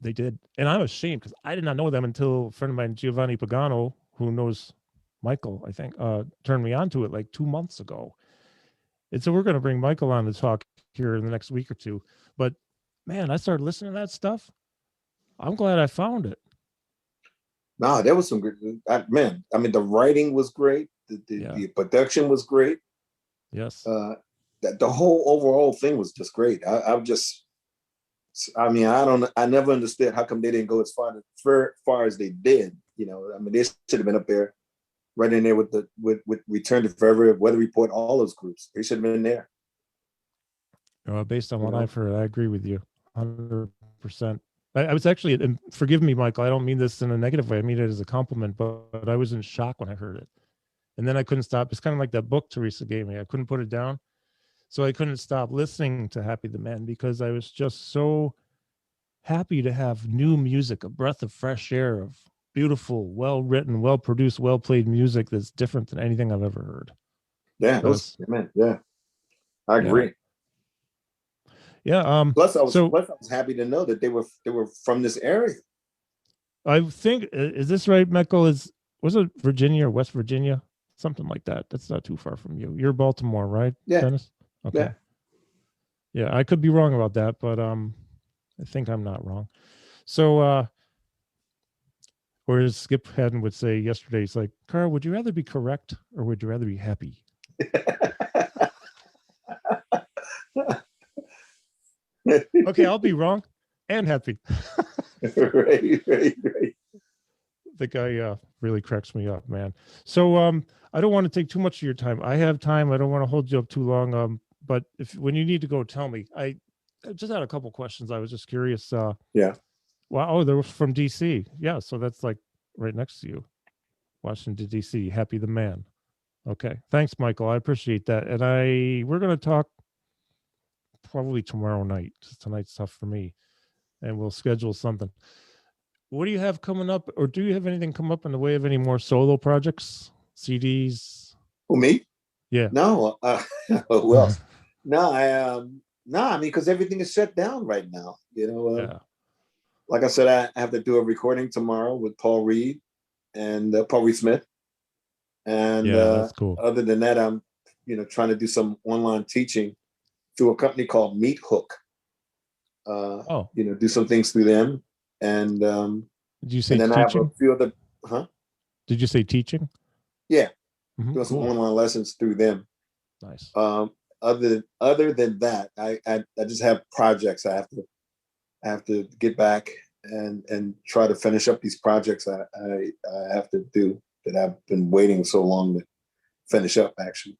They did, and I'm ashamed because I did not know them until a friend of mine, Giovanni Pagano, who knows Michael, I think, turned me on to it like 2 months ago. And so we're going to bring Michael on to talk here in the next week or two. But man, I started listening to that stuff. I'm glad I found it. No, there was some good, man. I mean, the writing was great. The production was great. Yes. The whole overall thing was just great. I never understood how come they didn't go as far as they did. I mean, they should have been up there, right in there with Return to Forever, Weather Report, all those groups. They should have been there. Based on what I've heard, I agree with you 100%. I was actually, and forgive me, Michael, I don't mean this in a negative way. I mean it as a compliment, but I was in shock when I heard it. And then I couldn't stop. It's kind of like that book Teresa gave me. I couldn't put it down. So I couldn't stop listening to Happy the Man because I was just so happy to have new music, a breath of fresh air of beautiful, well-written, well-produced, well-played music that's different than anything I've ever heard. Yeah, I agree. Yeah. Plus, I was happy to know that they were from this area. I think, is this right, Michael? Was it Virginia or West Virginia? Something like that. That's not too far from you. You're Baltimore, right, Dennis? Okay. Yeah, I could be wrong about that, but I think I'm not wrong. So, or as Skip Haddon would say yesterday, he's like, Carl, would you rather be correct or would you rather be happy? Okay, I'll be wrong and happy. Right. The guy really cracks me up, man. So I don't want to take too much of your time. I have time. I don't want to hold you up too long. But when you need to go, tell me. I just had a couple questions. I was just curious. Yeah. Wow. Oh, they're from DC. Yeah. So that's like right next to you. Washington, DC. Happy the Man. Okay. Thanks, Michael. I appreciate that. And we're going to talk probably tomorrow night. Tonight's tough for me. And we'll schedule something. What do you have coming up, or do you have anything come up in the way of any more solo projects, CDs? Who, me? Yeah. No. Who else? No, I mean, because everything is shut down right now. Like I said, I have to do a recording tomorrow with Paul Reed and Paul Reed Smith. And that's cool. Other than that, I'm trying to do some online teaching through a company called Meat Hook. Do some things through them. And did you say and then teaching? I have a few other Did you say teaching? Yeah. Doing some online lessons through them. Nice. Other than that, I just have projects I have to get back and try to finish up these projects I have to do that I've been waiting so long to finish up, actually.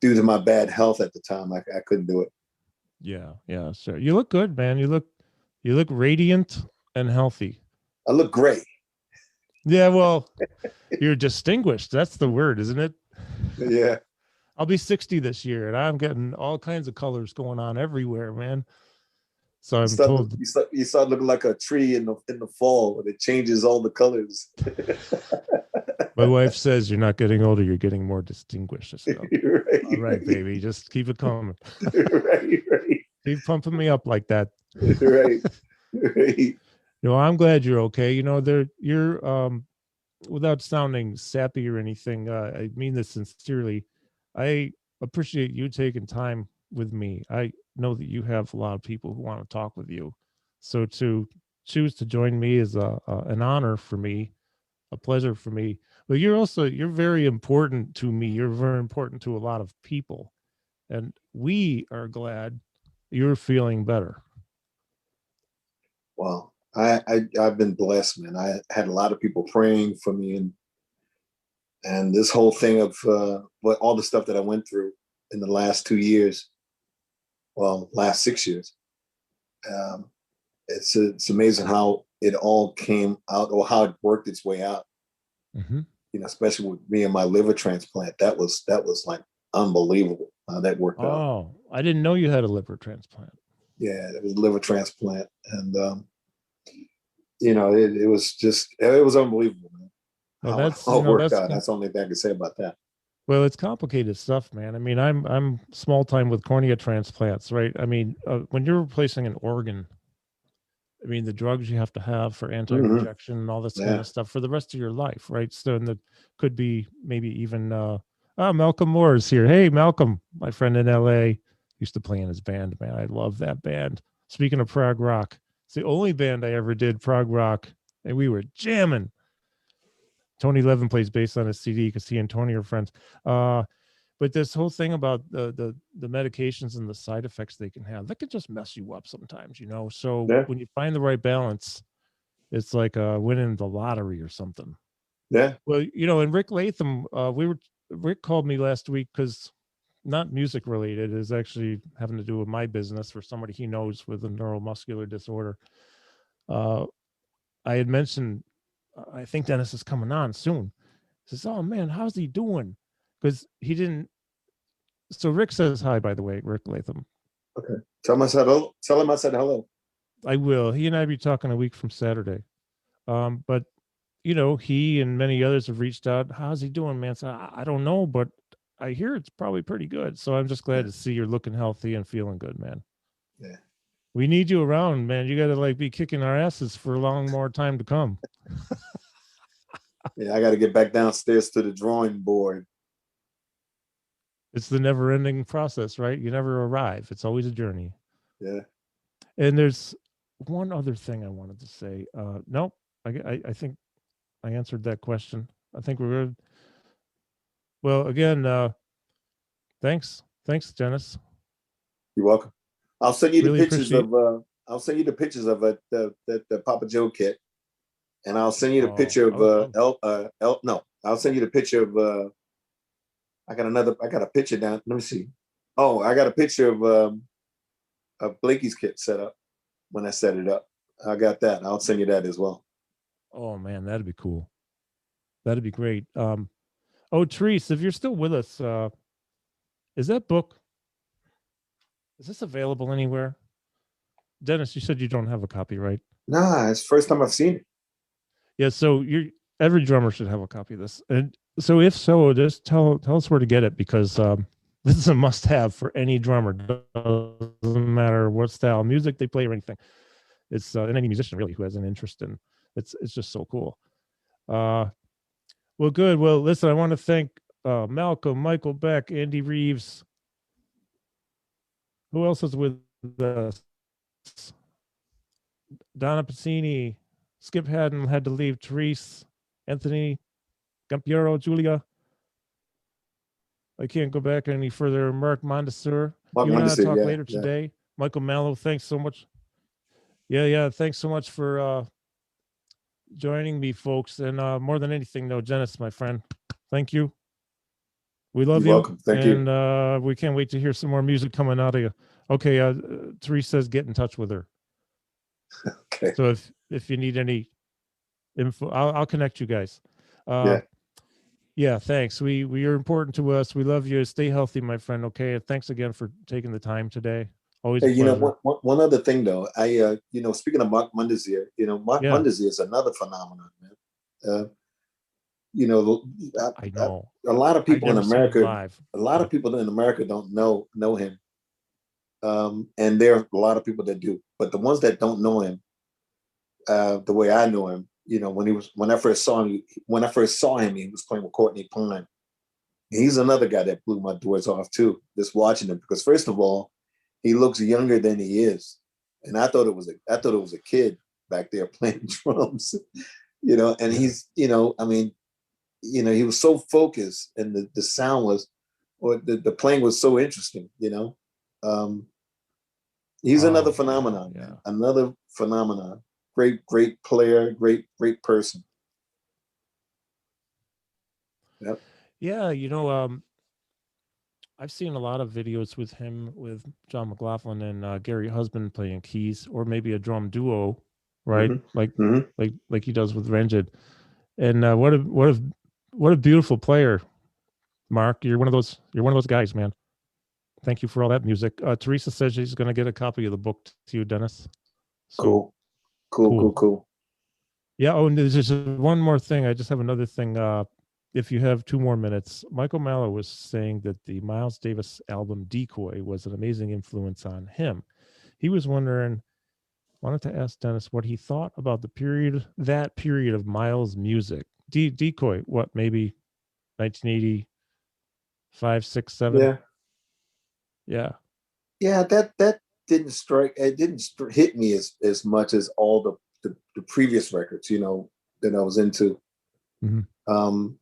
Due to my bad health at the time, I couldn't do it. Yeah, sure. You look good, man. You look radiant and healthy. I look great. Yeah, well, you're distinguished. That's the word, isn't it? Yeah. I'll be 60 this year, and I'm getting all kinds of colors going on everywhere, man. So You I'm start, told you start looking like a tree in the fall when it changes all the colors. my wife says you're not getting older, you're getting more distinguished. I said, oh, Right, all right, baby, just keep it coming. right, Keep pumping me up like that. right, right. I'm glad you're okay. You're without sounding sappy or anything, I mean this sincerely. I appreciate you taking time with me. I know that you have a lot of people who want to talk with you. So to choose to join me is an honor for me, a pleasure for me. But you're very important to me. You're very important to a lot of people. And we are glad you're feeling better. Well, I've been blessed, man. I had a lot of people praying for me, and this whole thing of what all the stuff that I went through in the last 2 years, well, last 6 years. Um, it's amazing how it all came out, or how it worked its way out. Mm-hmm. Especially with me and my liver transplant. That was like unbelievable how that worked out. Oh, I didn't know you had a liver transplant. Yeah, it was a liver transplant, and it was unbelievable, man. Well, How it worked out. That's the only thing I can say about that. well, it's complicated stuff, man. I mean, I'm small time with cornea transplants, right? I mean, when you're replacing an organ, I mean, the drugs you have to have for Mm-hmm. anti-rejection and all this kind Yeah. of stuff for the rest of your life, right? So, and that could be maybe even. Malcolm Moore is here. Hey, Malcolm, my friend in L.A. used to play in his band. Man, I love that band. Speaking of prog rock, it's the only band I ever did prog rock, and we were jamming. Tony Levin plays bass on his CD because he and Tony are friends. But this whole thing about the medications and the side effects they can have, that could just mess you up sometimes, So Yeah. when you find the right balance, it's like winning the lottery or something. Yeah. Well, and Rick Latham, Rick called me last week because not music related, is actually having to do with my business for somebody he knows with a neuromuscular disorder. I had mentioned, I think Dennis is coming on soon. He says, "Oh man, how's he doing?" Because he didn't. So Rick says hi, by the way, Rick Latham. Okay. Tell him I said hello. Tell him I said hello. I will. He and I be talking a week from Saturday. But he and many others have reached out. How's he doing, man? So I don't know, but I hear it's probably pretty good. So I'm just glad to see you're looking healthy and feeling good, man. Yeah. We need you around, man. You got to be kicking our asses for a long more time to come. Yeah, I got to get back downstairs to the drawing board. It's the never ending process, right? You never arrive. It's always a journey. Yeah. And there's one other thing I wanted to say. Nope. I think I answered that question. I think we're good. Well, again, thanks. Thanks, Dennis. You're welcome. I'll send you the Really pictures appreciate. the Papa Joe kit, and I'll send you the Oh, picture I of would love. no, I'll send you the picture of I got a picture down. Let me see. Oh, I got a picture of Blakey's kit set up when I set it up. I got that. I'll send you that as well. Oh man, that'd be cool. That'd be great. Oh, Therese, if you're still with us, is that book? Is this available anywhere? Dennis, you said you don't have a copy, right? Nah, it's the first time I've seen it. Yeah. So every drummer should have a copy of this, and so if so, just tell us where to get it because this is a must-have for any drummer. Doesn't matter what style of music they play or anything. It's and any musician really who has an interest in. It's just so cool. Well, good. Well, listen, I want to thank Malcolm, Michael Beck, Andy Reeves. Who else is with us? Donna Pacini, Skip Haddon had to leave. Therese, Anthony, Gampiero, Julia. I can't go back any further. Mark Mondesur. Mark You and I Mondesir, talk yeah, later yeah. today. Michael Mallow, thanks so much. Yeah. Thanks so much for joining me, folks. And more than anything, though, Dennis, my friend, thank you. We love You're you. welcome. Thank you. And we can't wait to hear some more music coming out of you. Okay. Therese says get in touch with her. Okay. So if you need any info, I'll connect you guys. Yeah. Yeah, thanks. We are important to us. We love you. Stay healthy, my friend. Okay. And thanks again for taking the time today. Always a Hey, pleasure. one other thing though, speaking of Mark Mundesier, Mark Yeah, Mundesier is another phenomenon, man. Uh, you know, I know. a lot of I've people in never seen him America, live, a lot of but people in America don't know him, and there are a lot of people that do. But the ones that don't know him, the way I know him, when I first saw him, he was playing with Courtney Pine. He's another guy that blew my doors off too. Just watching him, because first of all, he looks younger than he is, and I thought it was a kid back there playing drums, and yeah. he's, I mean, he was so focused, and the sound was, or the playing was so interesting. Um, he's another Oh yeah, phenomenon, man. yeah, Another phenomenon. Great player, great person. Yep. yeah. I've seen a lot of videos with him, with John McLaughlin and Gary Husband playing keys, or maybe a drum duo, right? Hmm. Like Hmm. like he does with Ranger. And what a beautiful player, Mark. You're one of those guys, man. Thank you for all that music. Teresa says she's going to get a copy of the book to you, Dennis. So Cool. Cool. Cool. cool. Cool. Yeah. Oh, and there's just one more thing. I just have another thing. If you have 2 more minutes, Michael Mallow was saying that the Miles Davis album Decoy was an amazing influence on him. He was wanted to ask Dennis what he thought about that period of Miles' music. Decoy, what, maybe 1985, 6, 7? Yeah. Yeah. Yeah. That didn't strike. It didn't hit me as much as all the previous records, that I was into. Mm-hmm. Um,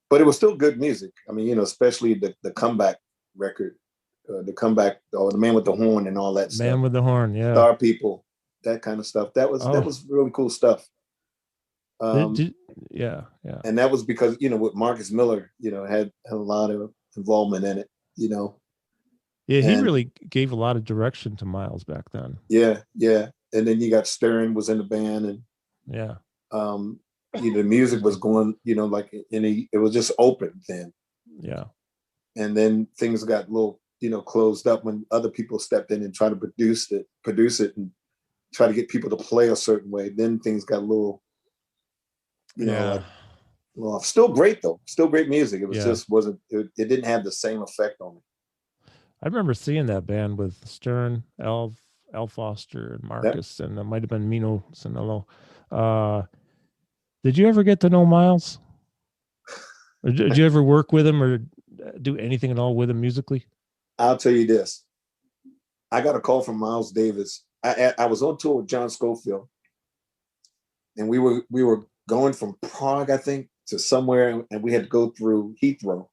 but it was still good music. I mean, especially the comeback record, the comeback, or the Man with the Horn and all that stuff. Man with the Horn. Yeah. Star People, that kind of stuff. That Oh, was really cool stuff. did, Um, did, yeah. Yeah. and that was because with Marcus Miller, had a lot of involvement in it. You know, Yeah. He and really gave a lot of direction to Miles back then. yeah. And then you got Stern was in the band, and Yeah. um, the music was going, like it was just open then. Yeah. And then things got a little, closed up when other people stepped in and tried to produce it, and try to get people to play a certain way. Then things got a little, Yeah. like, well, still great though, still great music. It was Yeah. just wasn't. It didn't have the same effect on me. I remember seeing that band with Stern, Al Foster, and Yeah. Marcus, and it might have been Mino Sanello. Uh, did you ever get to know Miles? Or did you ever work with him or do anything at all with him musically? I'll tell you this. I got a call from Miles Davis. I was on tour with John Scofield, and we were going from Prague, I think, to somewhere, and we had to go through Heathrow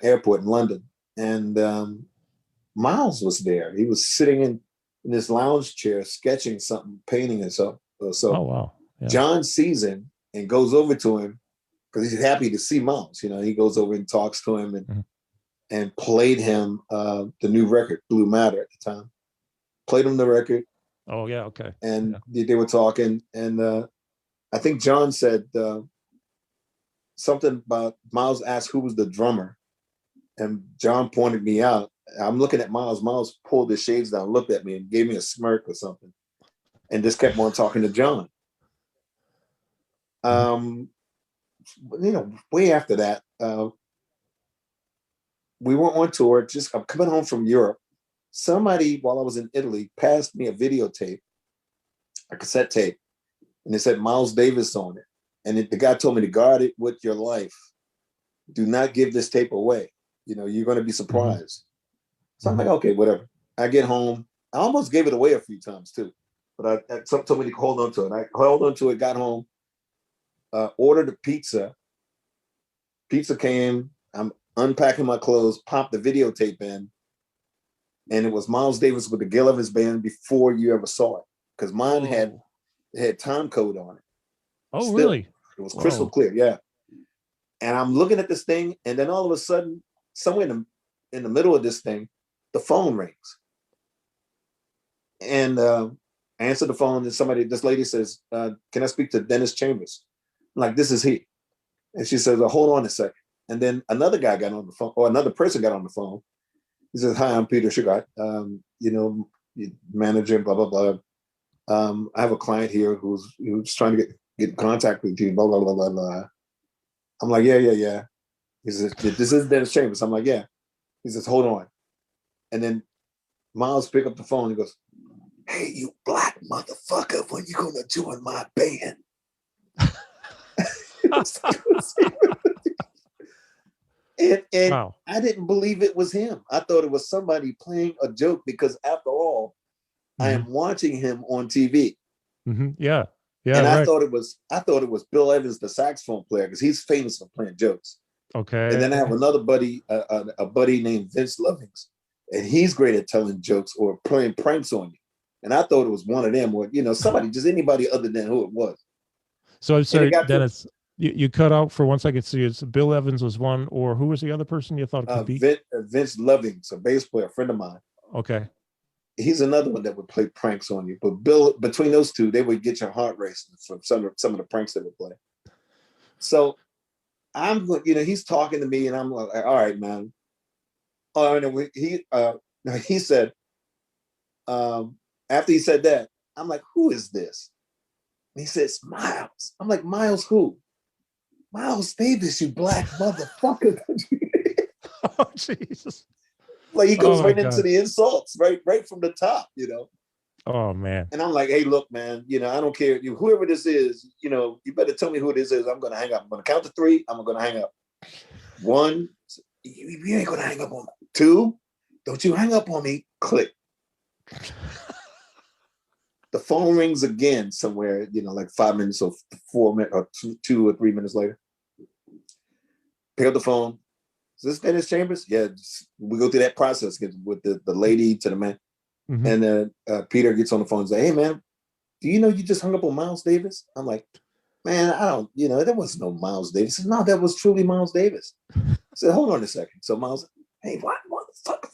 Airport in London. And Miles was there. He was sitting in this lounge chair, sketching something, painting and so. Oh So wow. Yeah. John sees him and goes over to him because he's happy to see Miles. He goes over and talks to him, and played him the new record, Blue Matter, at the time. Played him the record, Oh yeah. Okay. and Yeah. they were talking. And I think John said something about Miles asked who was the drummer, and John pointed me out. I'm looking at Miles. Miles pulled his shades down, looked at me, and gave me a smirk or something, and just kept on talking to John. Mhm. Way after that, we were on tour. I'm coming home from Europe. Somebody, while I was in Italy, passed me a videotape, a cassette tape, and it said Miles Davis on it. And the guy told me to guard it with your life. Do not give this tape away. You're going to be Mhm. surprised. So I'm like, okay, whatever. I get home. I almost gave it away a few times too, but something told me to hold on to it. I held on to it, got home, ordered a pizza. Pizza came. I'm unpacking my clothes, popped the videotape in, and it was Miles Davis with the Gill of his band before you ever saw it. Because mine had Whoa. time code on it. Oh Still, really? it was crystal Whoa. clear. Yeah. And I'm looking at this thing, and then all of a sudden, somewhere in the middle of this thing, the phone rings. And I answer the phone, and this lady says, can I speak to Dennis Chambers? I'm like, this is he. And she says, hold on a second. And then another guy got on the phone, or another person got on the phone. He says, "Hi, I'm Peter Sugar. Manager, blah blah blah. I have a client here who's trying to get in contact with you. Blah blah blah blah blah." I'm like, yeah. He says, "This is Dennis Chambers." I'm like, "Yeah." He says, "Hold on," and then Miles pick up the phone. He goes, "Hey, you black motherfucker, when you gonna join my band?" And Wow. I didn't believe it was him. I thought it was somebody playing a joke because, after all, I am watching him on TV. Yeah. And I Right. thought it was Bill Evans, the saxophone player, because he's famous for playing jokes. Okay. And then I have another buddy, a buddy named Vince Lovings, and he's great at telling jokes or playing pranks on you. And I thought it was one of them, or somebody, just anybody other than who it was. So I'm sorry, Dennis. You cut out for 1 second. So it's Bill Evans was one, or who was the other person you thought it could be? Vince Lovings, a bass player, a friend of mine. Okay. He's another one that would play pranks on you. But Bill, between those two, they would get your heart racing from some of the pranks they would play. So I'm, he's talking to me, and I'm like, all right, man. Oh, and he said, after he said that, I'm like, who is this? And he says, Miles. I'm like, Miles who? Miles Davis, you black motherfucker. Oh, Jesus. Like, he goes right into the insults, right from the top, Oh, man. And I'm like, hey, look, man, I don't care. Whoever this is, you better tell me who this is. I'm going to hang up. I'm going to count to 3. I'm going to hang up. 1, you ain't going to hang up on me. 2, don't you hang up on me. Click. The phone rings again somewhere, like 5 minutes or 4 minutes or 2 or 3 minutes later. Pick up the phone. Is this Dennis Chambers? Yeah, we go through that process with the lady to the man. And then Peter gets on the phone and says, hey, man, do you know you just hung up on Miles Davis? I'm like, man, I don't, there was no Miles Davis. Said, no, that was truly Miles Davis. I said, hold on a second. So Miles, hey, what motherfucker?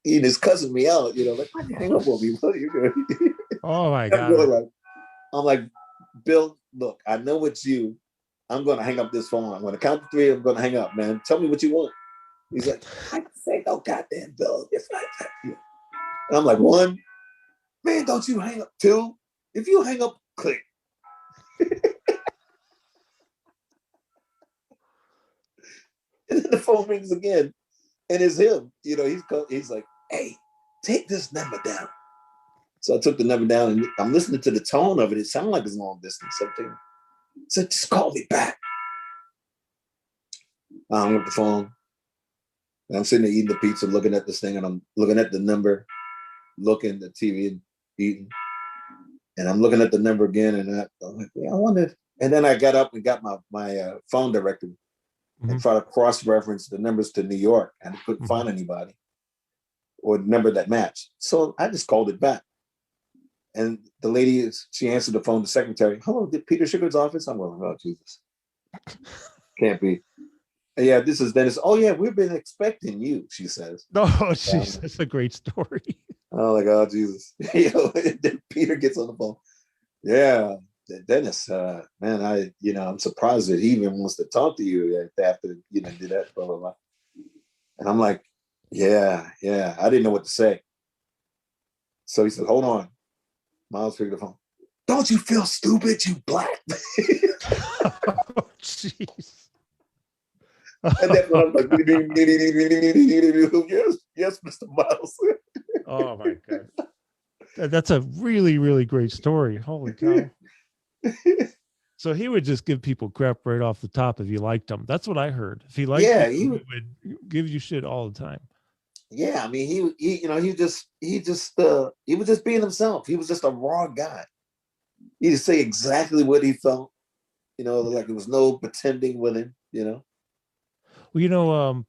He just cussing me out, like, why'd you hang up on me? Oh, my God. I'm like, Bill, look, I know it's you. I'm going to hang up this phone. I'm going to count to 3. I'm going to hang up, man. Tell me what you want. He's like, I say no goddamn Bill. It's not that. And I'm like, 1, man, don't you hang up. 2, if you hang up, click. And then the phone rings again, and it's him. He's like, hey, take this number down. So I took the number down, and I'm listening to the tone of it. It sounded like it's long distance. Something. So just call me back. I hung up the phone. And I'm sitting there eating the pizza, looking at this thing, and I'm looking at the number, looking at the TV and eating. And I'm looking at the number again, and I'm like, yeah, I wonder. And then I got up and got my phone directory and try to cross-reference the numbers to New York, and I couldn't find anybody or the number that matched. So I just called it back. And the lady, she answered the phone, the secretary, hello, did Peter Sugar's office? I'm going, oh, Jesus. Can't be. Yeah, this is Dennis. Oh, yeah, we've been expecting you, she says. Oh, jeez, that's a great story. Oh, like, oh, Jesus. Then Peter gets on the phone. Yeah, Dennis, man, I'm surprised that he even wants to talk to you after, do that, blah, blah, blah. And I'm like, yeah, I didn't know what to say. So he said, hold on. Miles picked the phone. Don't you feel stupid, you black? Oh, jeez. And that's when I'm like, yes, Mr. Miles. Oh, my God. That's a really, really great story. Holy cow. So he would just give people crap right off the top if you liked him. That's what I heard. If he liked you, he would give you shit all the time. Yeah, I mean, he was just being himself. He was just a raw guy. He just say exactly what he felt. Like there was no pretending with him. Well,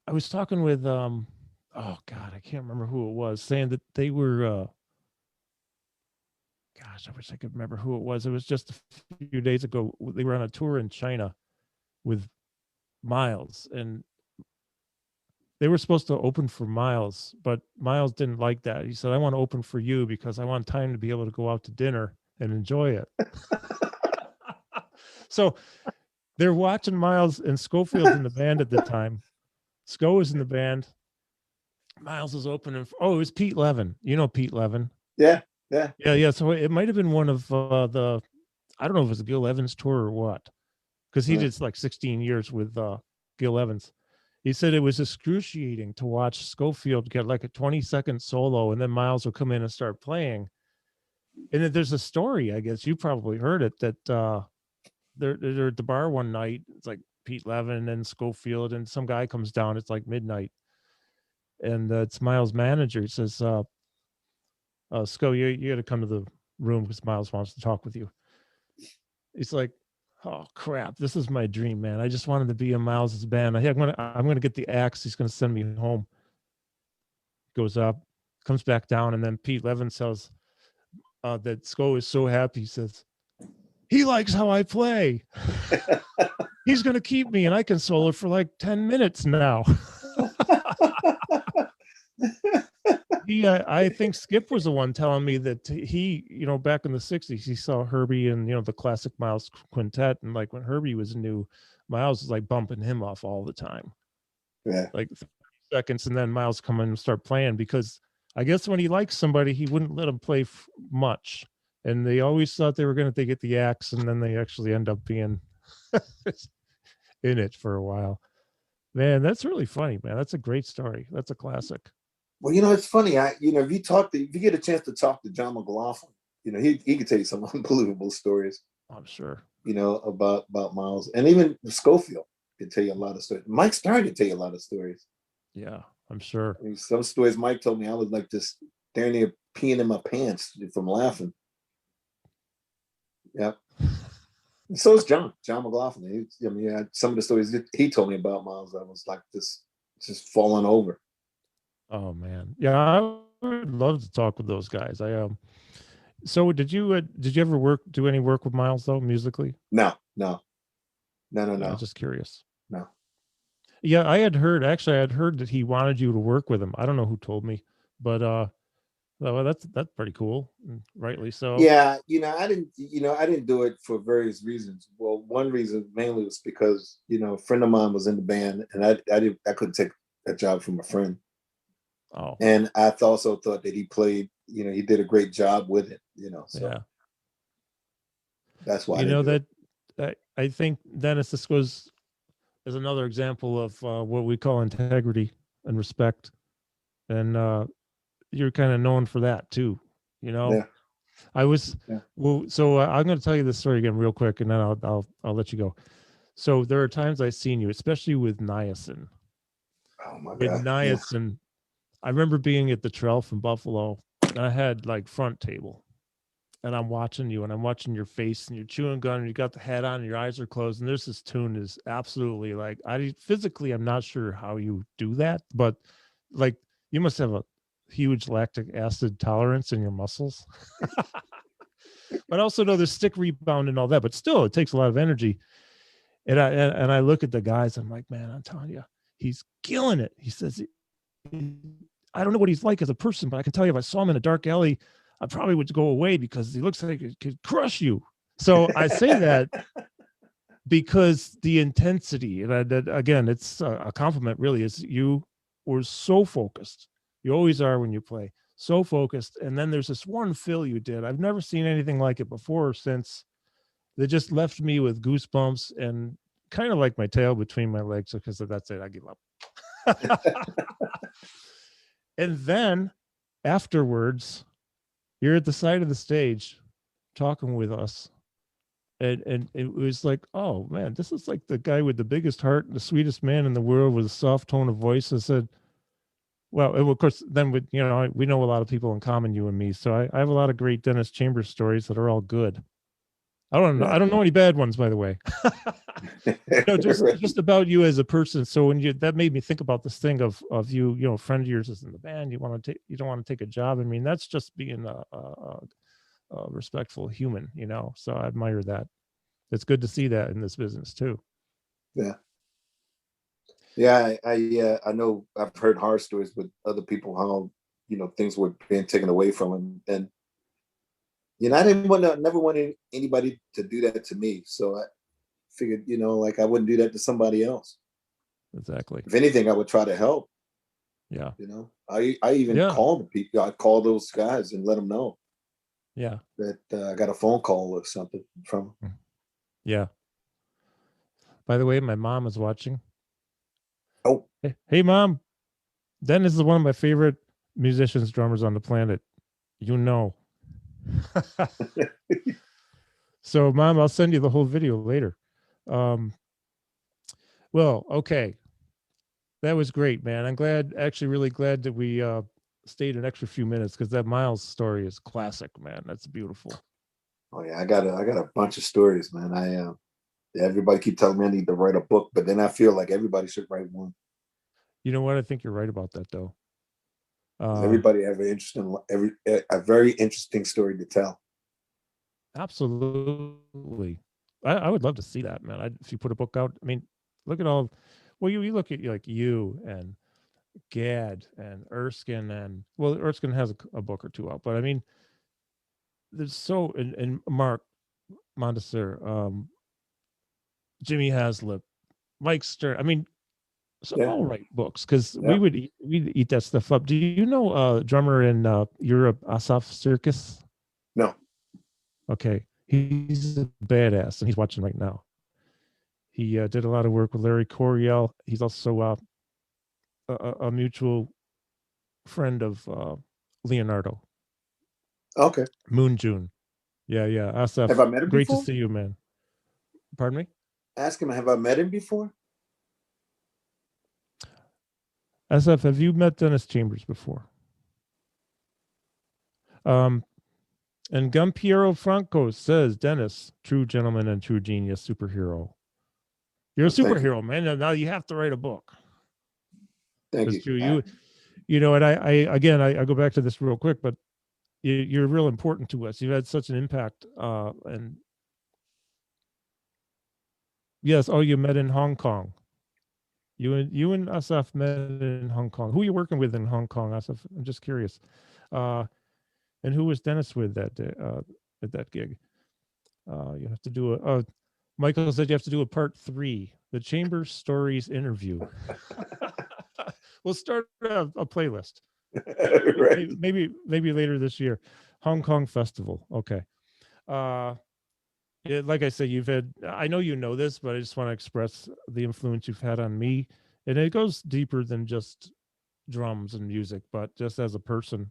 I was talking with oh God, I can't remember who it was, saying that they were gosh, I wish I could remember who it was. It was just a few days ago. They were on a tour in China with Miles, and they were supposed to open for Miles, but Miles didn't like that. He said, I want to open for you because I want time to be able to go out to dinner and enjoy it. So they're watching Miles, and Scofield in the band at the time. Sco is in the band, Miles is opening. Oh, it was Pete Levin. You know Pete Levin. Yeah, yeah. Yeah. So it might have been one of the. I don't know if it was Gil Evans tour or what, because he Right. did like 16 years with Gil Evans. He said it was excruciating to watch Scofield get like a 20-second solo, and then Miles will come in and start playing. And then there's a story, I guess you probably heard it, that they're at the bar one night. It's like Pete Levin and Scofield, and some guy comes down. It's like midnight, and it's Miles' manager. He says, "Sco, you got to come to the room because Miles wants to talk with you." He's like, "Oh crap, this is my dream, man. I just wanted to be in Miles's band. I'm gonna get the axe. He's gonna send me home." Goes up, comes back down, and then Pete Levin says that Sco is so happy. He says, "He likes how I play. He's gonna keep me, and I can solo for like 10 minutes now." I think Skip was the one telling me that he, back in the 60s, he saw Herbie and, the classic Miles quintet. And like when Herbie was new, Miles was like bumping him off all the time. Yeah. Like 30 seconds. And then Miles come in and start playing, because I guess when he likes somebody, he wouldn't let him play much. And they always thought they were going to get the axe. And then they actually end up being in it for a while. Man, that's really funny, man. That's a great story. That's a classic. Well, it's funny. If you get a chance to talk to John McLaughlin, he could tell you some unbelievable stories. I'm sure. About Miles, and even Scofield could tell you a lot of stories. Mike Stern could tell you a lot of stories. Yeah, I'm sure. I mean, some stories Mike told me, I was like just staring there peeing in my pants from laughing. Yeah. So is John McLaughlin. Some of the stories that he told me about Miles, I was like just falling over. Oh man, yeah, I would love to talk with those guys. So did you ever do any work with Miles though, musically? No. I'm just curious. No. Yeah, I had heard that he wanted you to work with him. I don't know who told me, but well, that's pretty cool, rightly so. Yeah, I didn't do it for various reasons. Well, one reason mainly was because a friend of mine was in the band, and I couldn't take a job from a friend. Oh. And I also thought that he played, he did a great job with it, so yeah. That's why I think, Dennis, this goes as another example of what we call integrity and respect, and you're kind of known for that too. Yeah. Well, so I'm going to tell you this story again real quick, and then I'll let you go. So there are times I've seen you, especially with Niacin. Oh my God. With Niacin, yeah. I remember being at the Trail from Buffalo, and I had like front table, and I'm watching you, and I'm watching your face, and you're chewing gum, and you got the hat on, and your eyes are closed, and there's this tune is absolutely like, I'm not sure how you do that, but like you must have a huge lactic acid tolerance in your muscles. But also know there's stick rebound and all that, but still it takes a lot of energy. And I look at the guys, I'm like, man, I'm telling you, he's killing it. He says, I don't know what he's like as a person, but I can tell you if I saw him in a dark alley, I probably would go away because he looks like he could crush you. So I say that because the intensity, and again, it's a compliment really, is you were so focused. You always are when you play, so focused. And then there's this one fill you did. I've never seen anything like it before or since. That just left me with goosebumps and kind of like my tail between my legs, because that's it. I give up. And then afterwards, you're at the side of the stage talking with us. And it was like, oh man, this is like the guy with the biggest heart, the sweetest man in the world with a soft tone of voice. I said, well, of course, then we know a lot of people in common, you and me. So I have a lot of great Dennis Chambers stories that are all good. I don't know any bad ones, by the way. Just about you as a person. So that made me think about this thing of you, a friend of yours is in the band. You don't want to take a job. I mean, that's just being a respectful human, So I admire that. It's good to see that in this business too. Yeah. Yeah, I know I've heard horror stories with other people how things were being taken away from them, and I never wanted anybody to do that to me. So I figured, like I wouldn't do that to somebody else. Exactly. If anything, I would try to help. Yeah. You know, I even Yeah. called the people. I called those guys and let them know Yeah. that I got a phone call or something from. Yeah. By the way, my mom is watching. Oh, Hey, mom. Dennis is one of my favorite musicians, drummers on the planet. You know. So, mom, I'll send you the whole video later. Um, well, okay. That was great, man. I'm glad, actually, really glad that we stayed an extra few minutes because that Miles story is classic, man. That's beautiful. oh yeah, I got a bunch of stories, man. Everybody keep telling me I need to write a book, but then I feel like everybody should write one. You know what? I think you're right about that, though. Everybody have a very interesting story to tell. Absolutely. I would love to see that, man. If you put a book out, I mean, look at all. Well, you look at like you and Gad and Erskine, and well, Erskine has a book or two out, but I mean, there's so and Mark Montessor, Jimmy Haslip, Mike Stern. I mean, so Yeah, all right books because yeah. we'd eat that stuff up. Do you know drummer in Europe, Asaf Circus? No. Okay, he's a badass, and he's watching right now. He did a lot of work with Larry Coryell. He's also a mutual friend of Leonardo. Okay. Moon June. Yeah, yeah. Have Asaf, I met him great to before? see you, man. Pardon me? Ask him, have I met him before? Asaf, have you met Dennis Chambers before? And Gumpiero Franco says, Dennis, true gentleman and true genius, superhero. You're a Thank you. superhero, man. Now you have to write a book. Thank That's you. true. You know, and I go back to this real quick, but you're real important to us. You've had such an impact. And yes, oh, you met in Hong Kong. You and Asaf met in Hong Kong. Who are you working with in Hong Kong, Asaf? I'm just curious. And who was Dennis with that day, at that gig? You have to do Michael said you have to do a part 3, the Chambers Stories interview. We'll start a playlist. Right. Maybe later this year. Hong Kong Festival. Okay. Like I said, I know you know this, but I just want to express the influence you've had on me. And it goes deeper than just drums and music, but just as a person.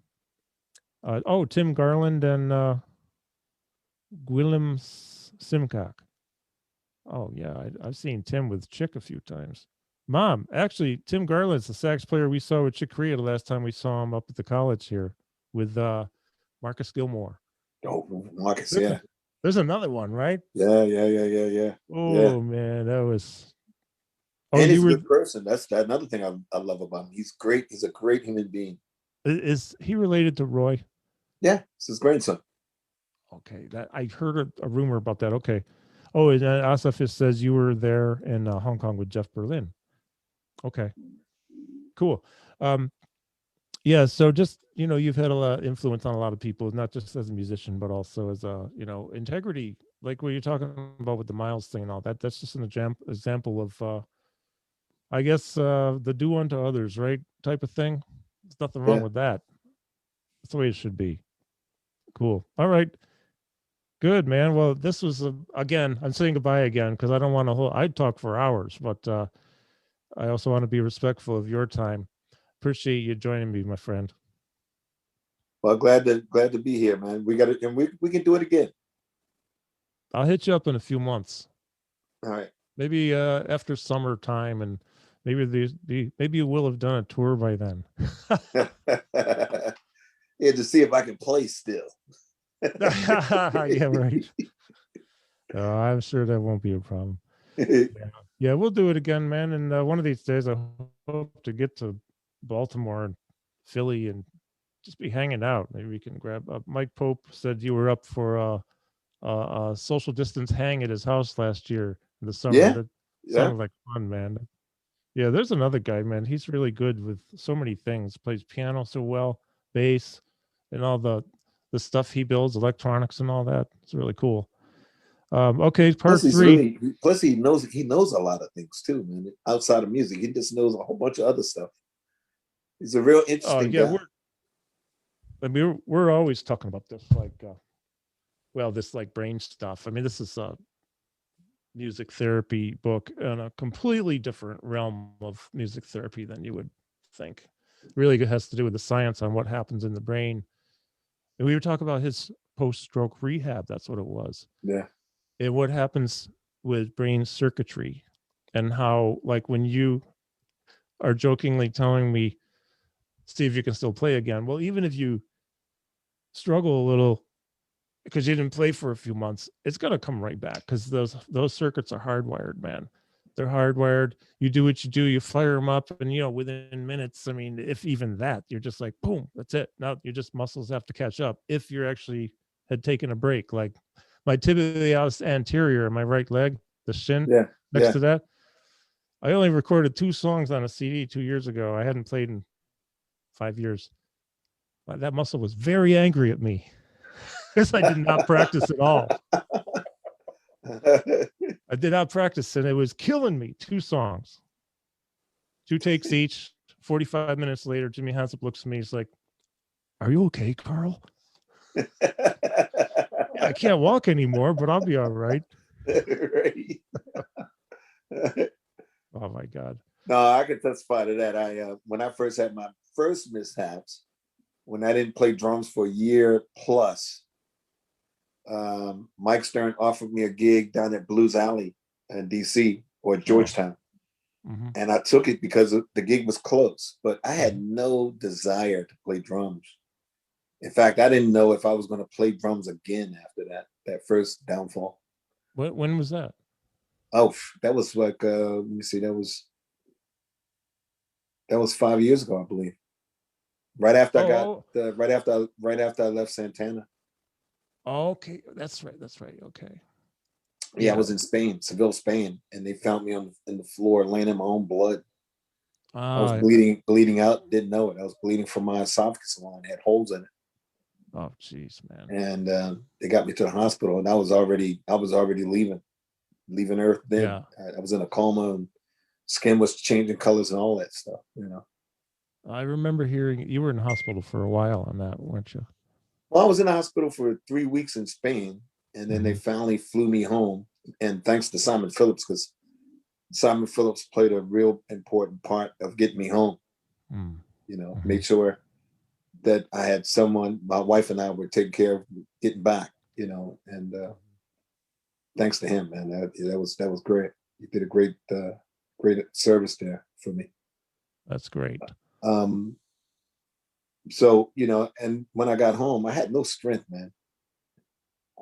Tim Garland and Gwilym Simcock. Oh yeah, I've seen Tim with Chick a few times. Mom, actually, Tim Garland's the sax player we saw with Chick Corea the last time we saw him up at the college here with Marcus Gilmore. Oh, Marcus, There's, yeah. there's another one, right? Yeah. Oh man, that was. Oh, And you he's a were. good person. That's another thing I love about him. He's great. He's a great human being. Is he related to Roy? Yeah, it's his grandson. Okay, that I heard a rumor about that. Okay. Oh, and Asaf says you were there in Hong Kong with Jeff Berlin. Okay, cool. Yeah, so just you've had a lot of influence on a lot of people, not just as a musician, but also as a integrity, like what you're talking about with the Miles thing and all that. That's just an example of, I guess, the do unto others, right, type of thing. There's nothing wrong Yeah. with that. That's the way it should be. Cool. All right. Good, man. Well, this was again. I'm saying goodbye again because I don't want to hold. I'd talk for hours, but I also want to be respectful of your time. Appreciate you joining me, my friend. Well, glad to be here, man. We got it, and we can do it again. I'll hit you up in a few months. All right. Maybe after summertime, and maybe you will have done a tour by then. Yeah, to see if I can play still. Yeah, right. I'm sure that won't be a problem. Yeah, we'll do it again, man. And one of these days, I hope to get to Baltimore and Philly and just be hanging out. Maybe we can grab. Mike Pope said you were up for a social distance hang at his house last year in the summer. Yeah. That Yeah. sounded like fun, man. Yeah, there's another guy, man. He's really good with so many things. Plays piano so well, bass, and all the stuff he builds, electronics and all that. It's really cool. Okay, part 3. Plus he knows a lot of things too, man. Outside of music, he just knows a whole bunch of other stuff. He's a real Oh interesting yeah, guy. we're always talking about this, like, this like brain stuff. I mean, this is a music therapy book in a completely different realm of music therapy than you would think. Really has to do with the science on what happens in the brain. And we were talking about his post-stroke rehab. That's what it was. Yeah. And what happens with brain circuitry, and how, like, when you are jokingly telling me, see if you can still play again. Well, even if you struggle a little because you didn't play for a few months, it's gonna come right back, because those circuits are hardwired, man. They're hardwired. You do what you do, you fire them up, and within minutes, I mean, if even that, you're just like, boom, that's it. Now your just muscles have to catch up. If you're actually had taken a break, like my tibialis anterior, my right leg, the shin Yeah. next Yeah. to that, I only recorded 2 songs on a CD 2 years ago. I hadn't played in 5 years. That muscle was very angry at me because I did not practice at all. I did not practice, and it was killing me. 2 songs, 2 takes each. 45 minutes later, Jimmy Haslip looks at me. He's like, "Are you okay, Carl?" Yeah, I can't walk anymore, but I'll be all right. Right. Oh my God. No, I can testify to that. I when I first had my first mishaps, when I didn't play drums for a year plus, Mike Stern offered me a gig down at Blues Alley in DC or Georgetown. Mm-hmm. And I took it because the gig was close, but I had no desire to play drums. In fact, I didn't know if I was going to play drums again after that first downfall. When was that? Oh, that was like let me see, that was 5 years ago, I believe. Right after I got right after I left Santana. Okay, that's right. That's right. Okay. Yeah, I was in Spain, Seville, Spain, and they found me in the floor, laying in my own blood. I was bleeding out. Didn't know it. I was bleeding from my esophagus line. Had holes in it. Oh, jeez, man. And they got me to the hospital, and I was already leaving Earth. Then I was in a coma, and skin was changing colors and all that stuff. I remember hearing you were in hospital for a while on that, weren't you? Well, I was in the hospital for 3 weeks in Spain, and then they finally flew me home. And thanks to Simon Phillips, because Simon Phillips played a real important part of getting me home. Made sure that I had someone, my wife and I were taking care of getting back, and thanks to him, man, that was great. He did a great service there for me. That's great. So, and when I got home, I had no strength, man.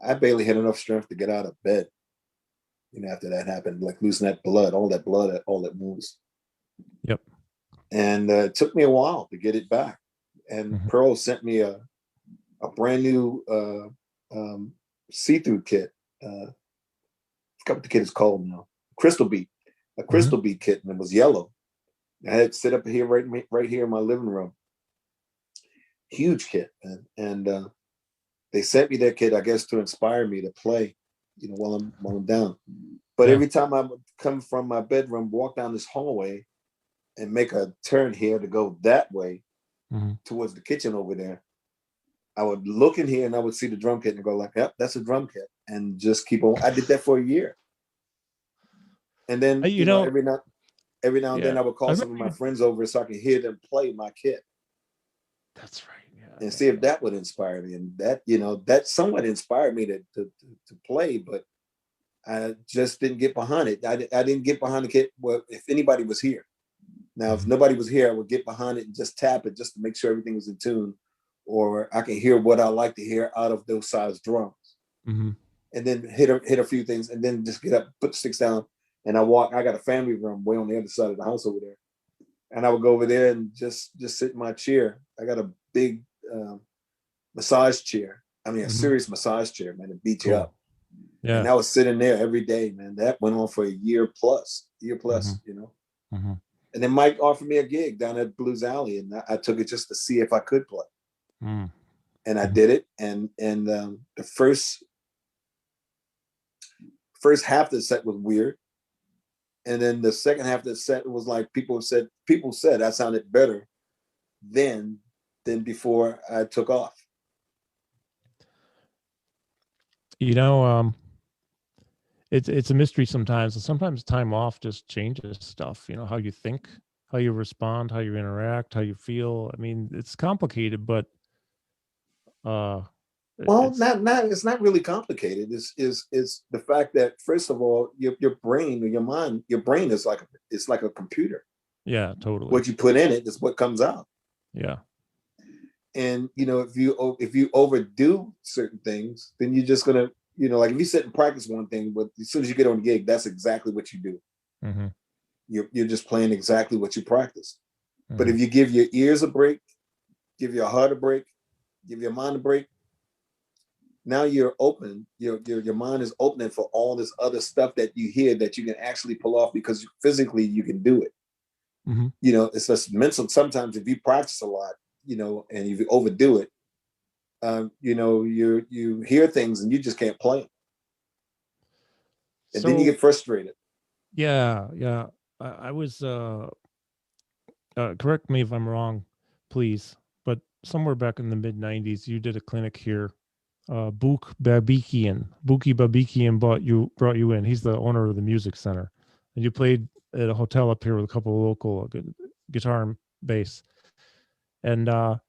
I barely had enough strength to get out of bed. After that happened, like losing all that moves. Yep. And it took me a while to get it back. And Pearl sent me a brand new see-through kit. I forgot what the kit is called now. Crystal Beat, a Crystal Beat kit, and it was yellow. I had it set up here, right here in my living room. Huge kit, man. And they sent me that kit, I guess, to inspire me to play, while I'm down. But every time I would come from my bedroom, walk down this hallway, and make a turn here to go that way towards the kitchen over there, I would look in here and I would see the drum kit and go like, "Yep, that's a drum kit," and just keep on. I did that for a year, and then every now and then I would call some of my friends over so I could hear them play my kit. That's right. And see if that would inspire me, and that somewhat inspired me to play, but I just didn't get behind it. I didn't get behind the kit. Well, if anybody was here, now if nobody was here, I would get behind it and just tap it just to make sure everything was in tune, or I can hear what I like to hear out of those size drums, and then hit a few things, and then just get up, put the sticks down, and I walk. I got a family room way on the other side of the house over there, and I would go over there and just sit in my chair. I got a big massage chair. I mean, a serious massage chair, man, to beat you up. Yeah. And I was sitting there every day, man. That went on for a year plus, And then Mike offered me a gig down at Blues Alley, and I took it just to see if I could play. And I did it. And the first half of the set was weird. And then the second half of the set was like people said I sounded better then than before I took off. You know, it's a mystery sometimes, and sometimes time off just changes stuff. You know, how you think, how you respond, how you interact, how you feel. I mean, it's complicated, but uh, Well, it's it's not really complicated. It's the fact that first of all, your brain or your mind, your brain is like a computer. yeah, totally. What you put in it is what comes out. Yeah. And if you overdo certain things, then you're just gonna, like if you sit and practice one thing, but as soon as you get on the gig, that's exactly what you do. Mm-hmm. You're just playing exactly what you practice. Mm-hmm. But if you give your ears a break, give your heart a break, give your mind a break, now you're open. Your mind is opening for all this other stuff that you hear that you can actually pull off because physically you can do it. Mm-hmm. It's just mental. Sometimes if you practice a lot, and if you overdo it, you hear things and you just can't play them. And then you get frustrated. Yeah. I was correct me if I'm wrong, please, but somewhere back in the mid 90s, you did a clinic here. Buki Babikian brought you in. He's the owner of the music center, and you played at a hotel up here with a couple of local guitar and bass. And I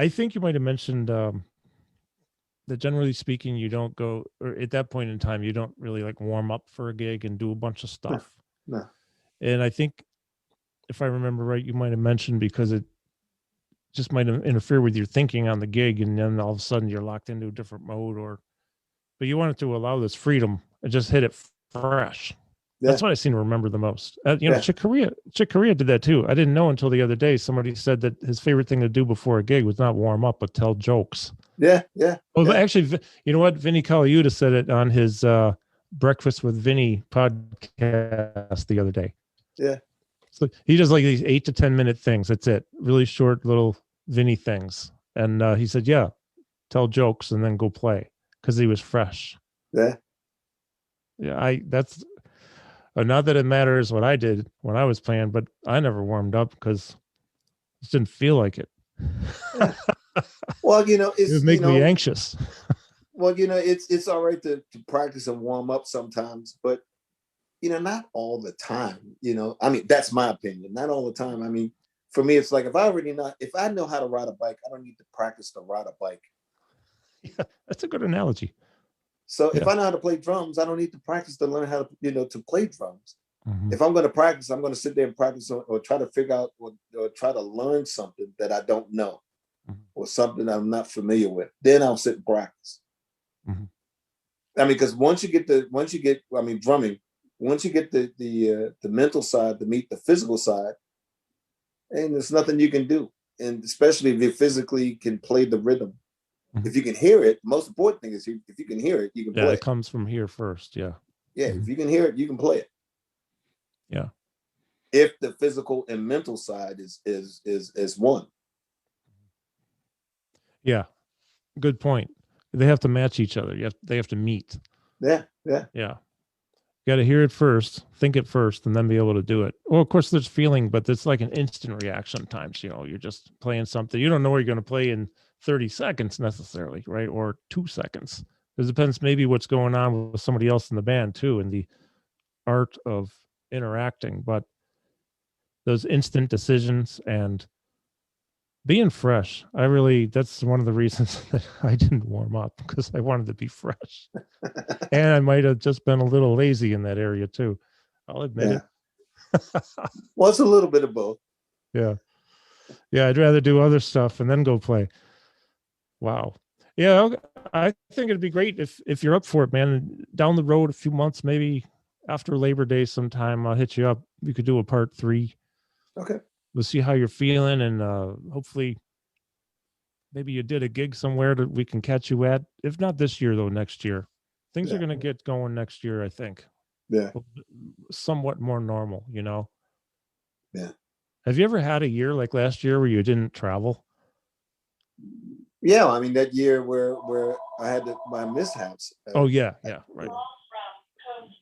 think you might have mentioned that generally speaking, you don't go, or at that point in time, you don't really like warm up for a gig and do a bunch of stuff. No. And I think, if I remember right, you might have mentioned because it just might interfere with your thinking on the gig, and then all of a sudden you're locked into a different mode. But you wanted to allow this freedom and just hit it fresh. Yeah. That's what I seem to remember the most. Chick Corea did that too. I didn't know until the other day. Somebody said that his favorite thing to do before a gig was not warm up, but tell jokes. Yeah. Well, actually, you know what? Vinny Colaiuta said it on his Breakfast with Vinny podcast the other day. Yeah. So he does like these 8 to 10 minute things. That's it. Really short little Vinny things. And he said, yeah, tell jokes and then go play, because he was fresh. Yeah. That's not that it matters what I did when I was playing, but I never warmed up because it didn't feel like it. Yeah. Well, it would make me anxious. Well, it's all right to practice and warm up sometimes, but not all the time. I mean, that's my opinion. Not all the time. I mean, for me, it's like if I know how to ride a bike, I don't need to practice to ride a bike. Yeah, that's a good analogy. So if I know how to play drums, I don't need to practice to learn how to, to play drums. Mm-hmm. If I'm going to practice, I'm going to sit there and practice or try to figure out or try to learn something that I don't know, mm-hmm. or something I'm not familiar with. Then I'll sit and practice. Mm-hmm. I mean, because once you get drumming, once you get the mental side to meet the physical side, and there's nothing you can do. And especially if you physically can play the rhythm. Mm-hmm. If you can hear it, the most important thing is if you can hear it, you can play it. Yeah, it comes from here first. Yeah. Yeah, mm-hmm. If you can hear it, you can play it. Yeah. If the physical and mental side is one. Yeah. Good point. They have to match each other. They have to meet. Yeah. You got to hear it first, think it first, and then be able to do it. Well, of course, there's feeling, but it's like an instant reaction sometimes. You're just playing something. You don't know where you're going to play in 30 seconds necessarily, right? Or 2 seconds. It depends maybe what's going on with somebody else in the band too, and the art of interacting. But those instant decisions and being fresh, that's one of the reasons that I didn't warm up, because I wanted to be fresh. And I might have just been a little lazy in that area too. I'll admit it. Well, it's a little bit of both. Yeah. I'd rather do other stuff and then go play. Wow. Yeah, I think it'd be great if you're up for it, man. Down the road, a few months, maybe after Labor Day sometime, I'll hit you up. We could do a part 3. Okay. We'll see how you're feeling, and hopefully maybe you did a gig somewhere that we can catch you at. If not this year, though, next year. Things are going to get going next year, I think. Yeah. Somewhat more normal, Yeah. Have you ever had a year like last year where you didn't travel? Yeah, I mean, that year where I had my mishaps. Right.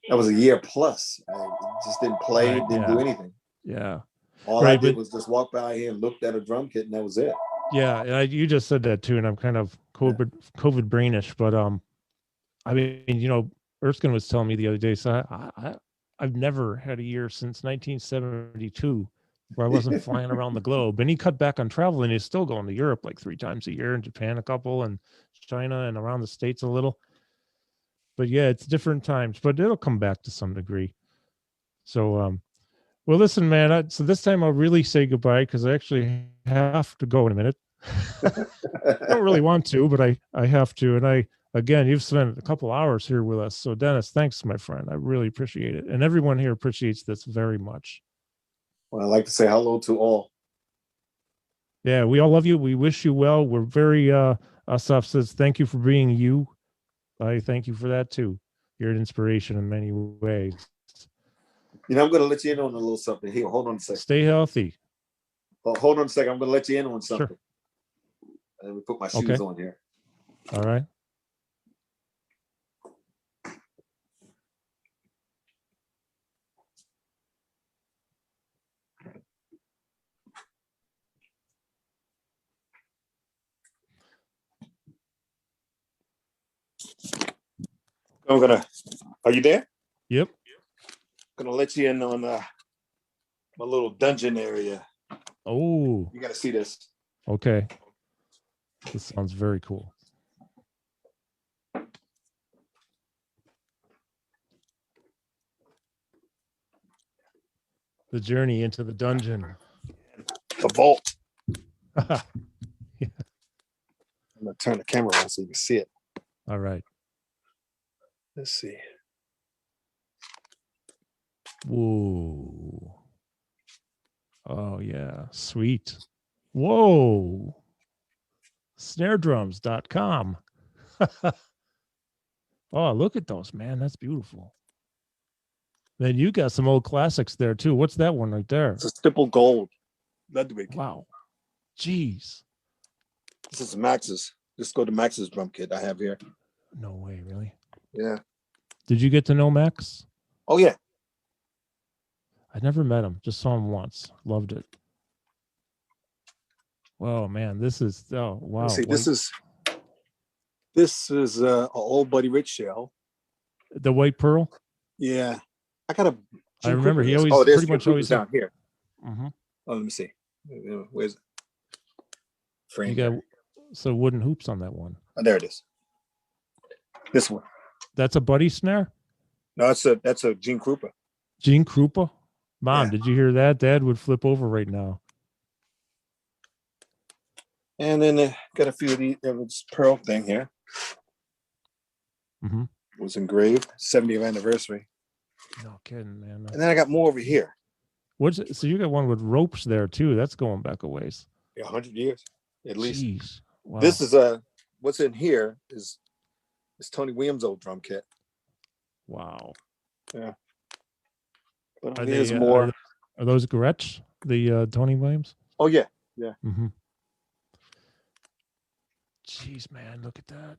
That was a year plus. I just didn't play, didn't do anything. Yeah. All I did was just walk by here and looked at a drum kit, and that was it. Yeah, and you just said that too, and I'm kind of COVID brainish, but I mean, Erskine was telling me the other day, so I've never had a year since 1972 where I wasn't flying around the globe. And he cut back on travel, and he's still going to Europe like 3 times a year, and Japan a couple, and China, and around the States a little. But yeah, it's different times, but it'll come back to some degree. So, well, listen, man. So this time I'll really say goodbye because I actually have to go in a minute. I don't really want to, but I have to. And again, you've spent a couple hours here with us. So Dennis, thanks, my friend. I really appreciate it. And everyone here appreciates this very much. Well, I'd like to say hello to all. Yeah, we all love you. We wish you well. We're very, Asaf says, thank you for being you. I thank you for that too. You're an inspiration in many ways. I'm going to let you in on a little something. Here, hold on a second. Stay healthy. Oh, hold on a second. I'm going to let you in on something. Sure. Let me put my shoes on here. All right. Are you there? Yep. I'm going to let you in on my little dungeon area. Oh. You got to see this. Okay. This sounds very cool. The journey into the dungeon. The vault. Yeah. I'm going to turn the camera on so you can see it. All right. Let's see. Whoa. Oh, yeah. Sweet. Whoa. Snaredrums.com. Oh, look at those, man. That's beautiful. Then you got some old classics there, too. What's that one right there? It's a stipple gold. Ludwig. Wow. Jeez. This is Max's. Just go to Max's drum kit I have here. No way, really? Yeah. Did you get to know Max? Oh, yeah. I never met him. Just saw him once. Loved it. Whoa, man. This is, oh, wow. See, this is an old Buddy Rich shell. The White Pearl? Yeah. I remember he always pretty much always down here. Mm-hmm. Oh, let me see. Where's it? Frame. You got some wooden hoops on that one. Oh, there it is. This one. That's a Buddy snare? No, that's a Gene Krupa. Gene Krupa? Mom, Yeah. Did you hear that? Dad would flip over right now. And then got a few of these. There was pearl thing here. Mm-hmm. It was engraved. 70th anniversary. No kidding, man. And then I got more over here. So you got one with ropes there too. That's going back a ways. Yeah, 100 years at least. Jeez. Wow. This is what's in here is Tony Williams' old drum kit. Wow. Yeah. But Are there's they, more. Are those Gretsch, the Tony Williams? Oh yeah, yeah. Mm-hmm. Jeez, man, look at that.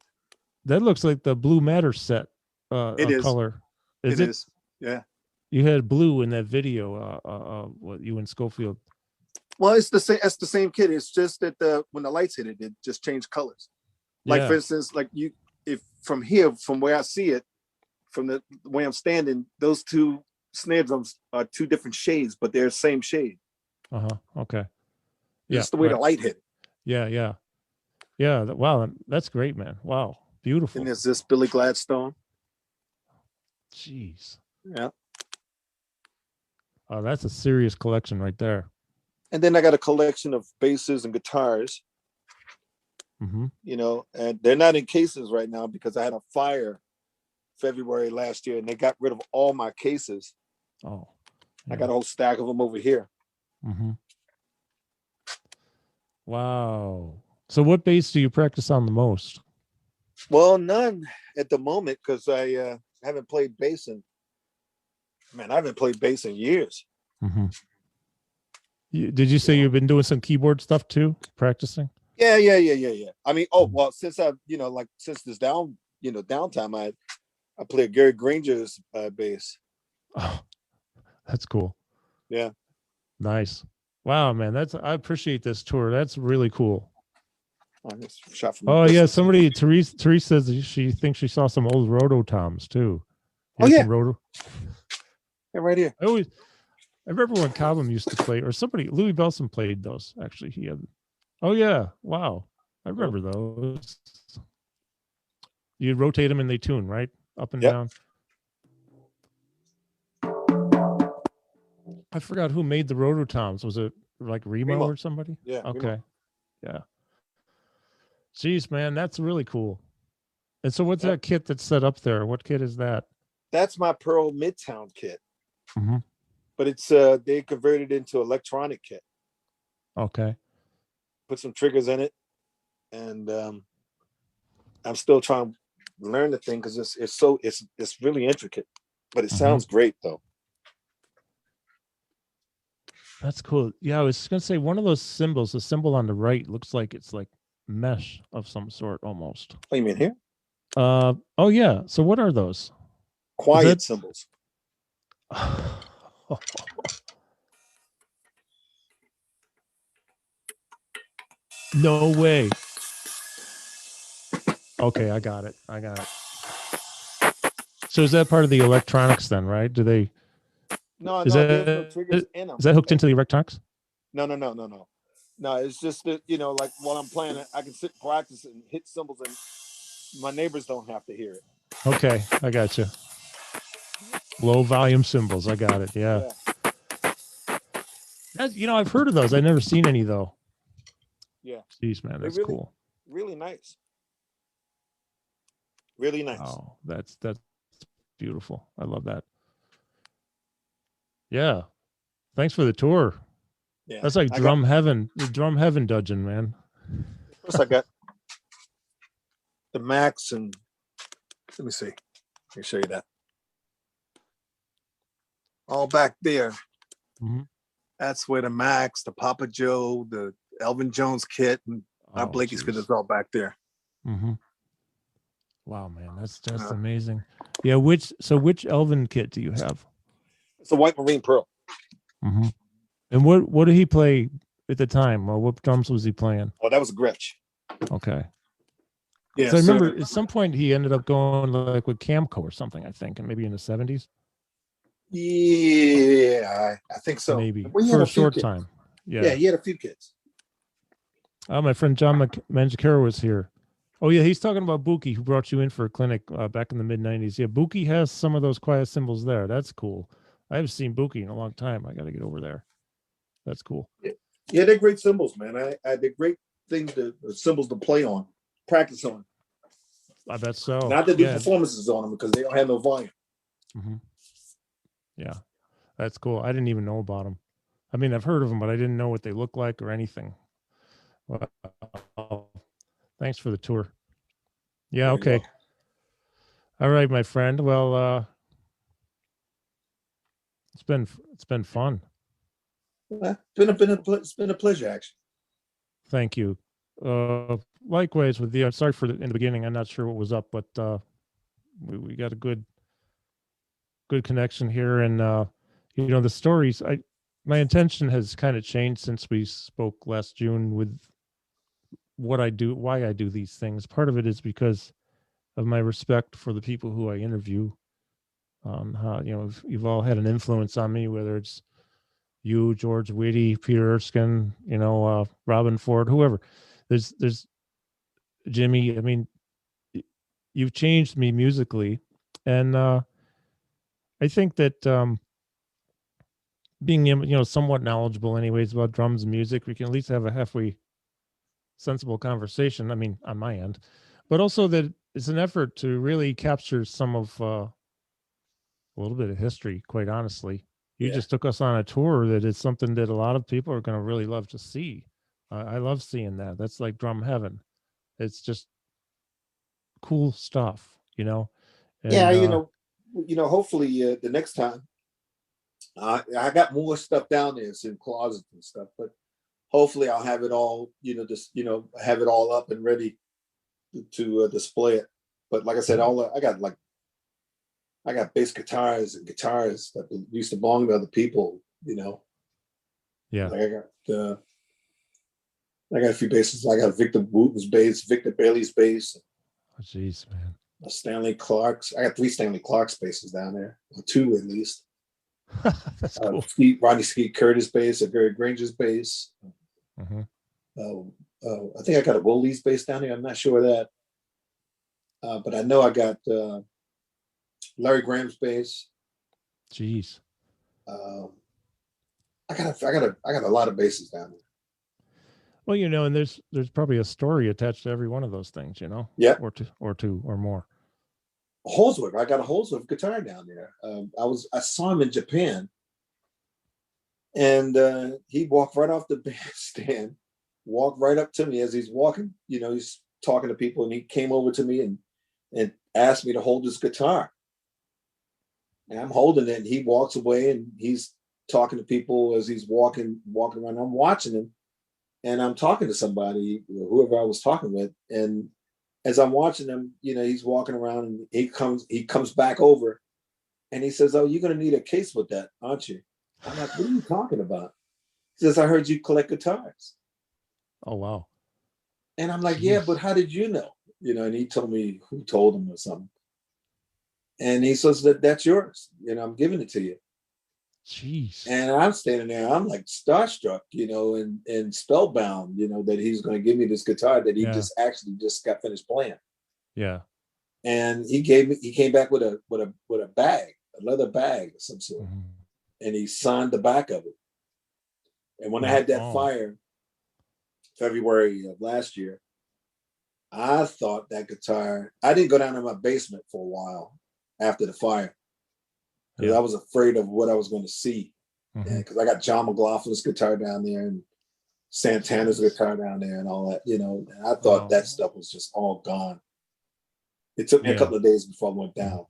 That looks like the Blue Matter set. It is. Color. It is. Yeah. You had blue in that video. What you and Scofield? Well, it's the same. That's the same kit. It's just that when the lights hit it, it just changed colors. Like for instance, if from here, from where I see it, from the way I'm standing, those two snare drums are two different shades, but they're the same shade. Okay. Yeah. Just the way the light hit it. Yeah. Wow, that's great, man. Wow, beautiful. And there's this Billy Gladstone. Jeez. Yeah. Oh, that's a serious collection right there. And then I got a collection of basses and guitars. Mm-hmm. And they're not in cases right now because I had a fire February last year and they got rid of all my cases. Oh. Yeah. I got a whole stack of them over here. Mm-hmm. Wow. So what bass do you practice on the most? Well, none at the moment because I haven't played bass I haven't played bass in years. Mm-hmm. Did you say you've been doing some keyboard stuff too, practicing? Yeah. I mean, well, since since this downtime, I played Gary Granger's bass. Oh, that's cool. Yeah. Nice. Wow, man, I appreciate this tour. That's really cool. Oh, it's shot from Oh a yeah, distance. Therese says she thinks she saw some old Rototoms too. Oh Here's yeah, some Roto. yeah, right here. I remember when Cobham used to play, or Louis Belson played those. Actually, he had. Oh yeah, wow, I remember those. You rotate them and they tune, right? Up and Yep. down. I forgot who made the Rototoms. Was it like Remo or somebody? Yeah. Okay. Remo. Yeah. Jeez, man, that's really cool. And so, what's Yep. that kit that's set up there? What kit is that? That's my Pearl Midtown kit, Mm-hmm. but it's they converted into electronic kit. Okay. Put some triggers in it, and I'm still trying to learn the thing because it's really intricate, but it sounds great though. That's cool. Yeah, I was gonna say one of those symbols, the symbol on the right, looks like it's like mesh of some sort almost. Oh, you mean here? Oh yeah. So what are those? Quiet symbols. No way. Okay, I got it. So is that part of the electronics then, right? Do they? No, There's no triggers in them. Is that hooked into the electronics? No. No, it's just that, like while I'm playing it, I can sit practice and hit symbols, and my neighbors don't have to hear it. Okay, I got you. Low volume symbols. I got it. Yeah. That's, I've heard of those. I've never seen any though. Yeah. Jeez, man, that's cool. Really nice. Really nice. Oh, that's beautiful. I love that. Yeah. Thanks for the tour. Yeah. That's like drum heaven dungeon, man. Of course, I got the Max, and let me see. Let me show you that. All back there. Mm-hmm. That's where the Max, the Papa Joe, the Elvin Jones kit, and Art Blakey's kit is all back there. Mm-hmm. Wow, man, that's just amazing. Yeah, which Elvin kit do you have? It's a White Marine Pearl. Mm-hmm. And what did he play at the time, or what drums was he playing? Oh, that was a Gretsch. Okay. Yeah. So I remember at some point he ended up going like with Camco or something, I think, and maybe in the 70s. Yeah, I think so. Maybe for a short time. Yeah, he had a few kits. My friend John Manjacaro was here. Oh yeah, he's talking about Buki, who brought you in for a clinic back in the mid 90s. Yeah, Buki has some of those quiet symbols there. That's cool. I haven't seen Buki in a long time. I got to get over there. That's cool. Yeah, they're great symbols, man. They're great things symbols to play on, practice on. I bet so. Not to do performances on them because they don't have no volume. Mm-hmm. Yeah, that's cool. I didn't even know about them. I mean, I've heard of them, but I didn't know what they look like or anything. Well, thanks for the tour. Yeah, okay. All right, my friend. Well, it's been fun. It's been a pleasure, actually. Thank you. Likewise with you. I'm sorry in the beginning. I'm not sure what was up, but we got a good connection here, and the stories. My intention has kind of changed since we spoke last June with what I do, why I do these things. Part of it is because of my respect for the people who I interview. How you've all had an influence on me, whether it's you, George Whitty, Peter Erskine, Robin Ford, whoever. There's Jimmy. I mean, you've changed me musically, and I think that being somewhat knowledgeable, anyways, about drums and music, we can at least have a halfway sensible conversation. I mean, on my end, but also that it's an effort to really capture some of a little bit of history. Quite honestly, you just took us on a tour that is something that a lot of people are going to really love to see. I love seeing that. That's like drum heaven. It's just cool stuff, And, hopefully the next time I got more stuff down there, it's in closets and stuff, but hopefully I'll have it all, have it all up and ready to display it. But like I said, I got bass guitars and guitars that used to belong to other people, Yeah. Like I got a few basses. I got Victor Wooten's bass, Victor Bailey's bass, Oh, jeez, man. Stanley Clark's. I got 3 Stanley Clark's basses down there, or 2 at least. That's cool. Rodney Skeet Curtis bass, a Gary Granger's bass. Mm-hmm. I think I got a Wooley's bass down there. I'm not sure of that, but I know I got Larry Graham's bass. Jeez. I got a lot of basses down there. Well, you know, and there's probably a story attached to every one of those things, you know. Yeah. Or two or more. Holsworth. I got a Holsworth guitar down there. I saw him in Japan, and he walked right off the bandstand, walked right up to me as he's walking. You know, he's talking to people, and he came over to me and asked me to hold his guitar. And I'm holding it, and he walks away, and he's talking to people as he's walking around. I'm watching him, and I'm talking to somebody, whoever I was talking with, and as I'm watching him, you know, he's walking around, and he comes back over, and he says, "Oh, you're going to need a case with that, aren't you?" I'm like, "What are you talking about?" He says, "I heard you collect guitars." Oh, wow. And I'm like, Jeez. "Yeah, but how did you know?" You know, and he told me who told him or something. And he says that's yours. You know, I'm giving it to you. Jeez. And I'm standing there, I'm like starstruck, you know, and spellbound, you know, that he's going to give me this guitar that he just got finished playing. Yeah. And he came back with a bag, a leather bag of some sort, and he signed the back of it. And when I had that fire, February of last year, I thought that guitar. I didn't go down to my basement for a while after the fire because I was afraid of what I was going to see. Because I got John McLaughlin's guitar down there and Santana's guitar down there and all that, you know. And I thought that stuff was just all gone. It took me a couple of days before I went down.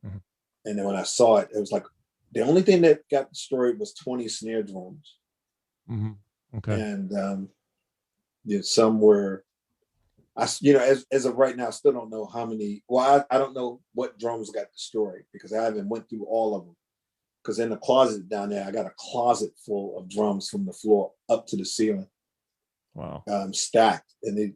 And then when I saw it, it was like the only thing that got destroyed was 20 snare drums. Okay. And some were, as of right now, I still don't know how many. Well, I don't know what drums got destroyed because I haven't went through all of them. Because in the closet down there, I got a closet full of drums from the floor up to the ceiling. Wow. Stacked, and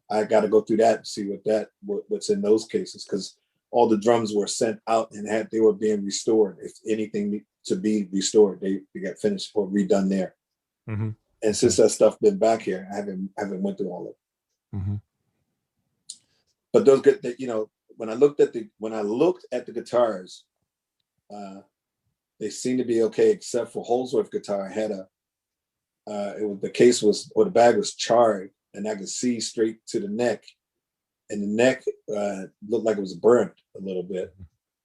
I got to go through that and see what's in those cases because all the drums were sent out and they were being restored. If anything to be restored, they got finished or redone there. And since that stuff been back here, I haven't went through all of it. But those good, when I looked at the guitars, they seem to be okay, except for Holsworth guitar had the bag was charred, and I could see straight to the neck, and the neck looked like it was burnt a little bit,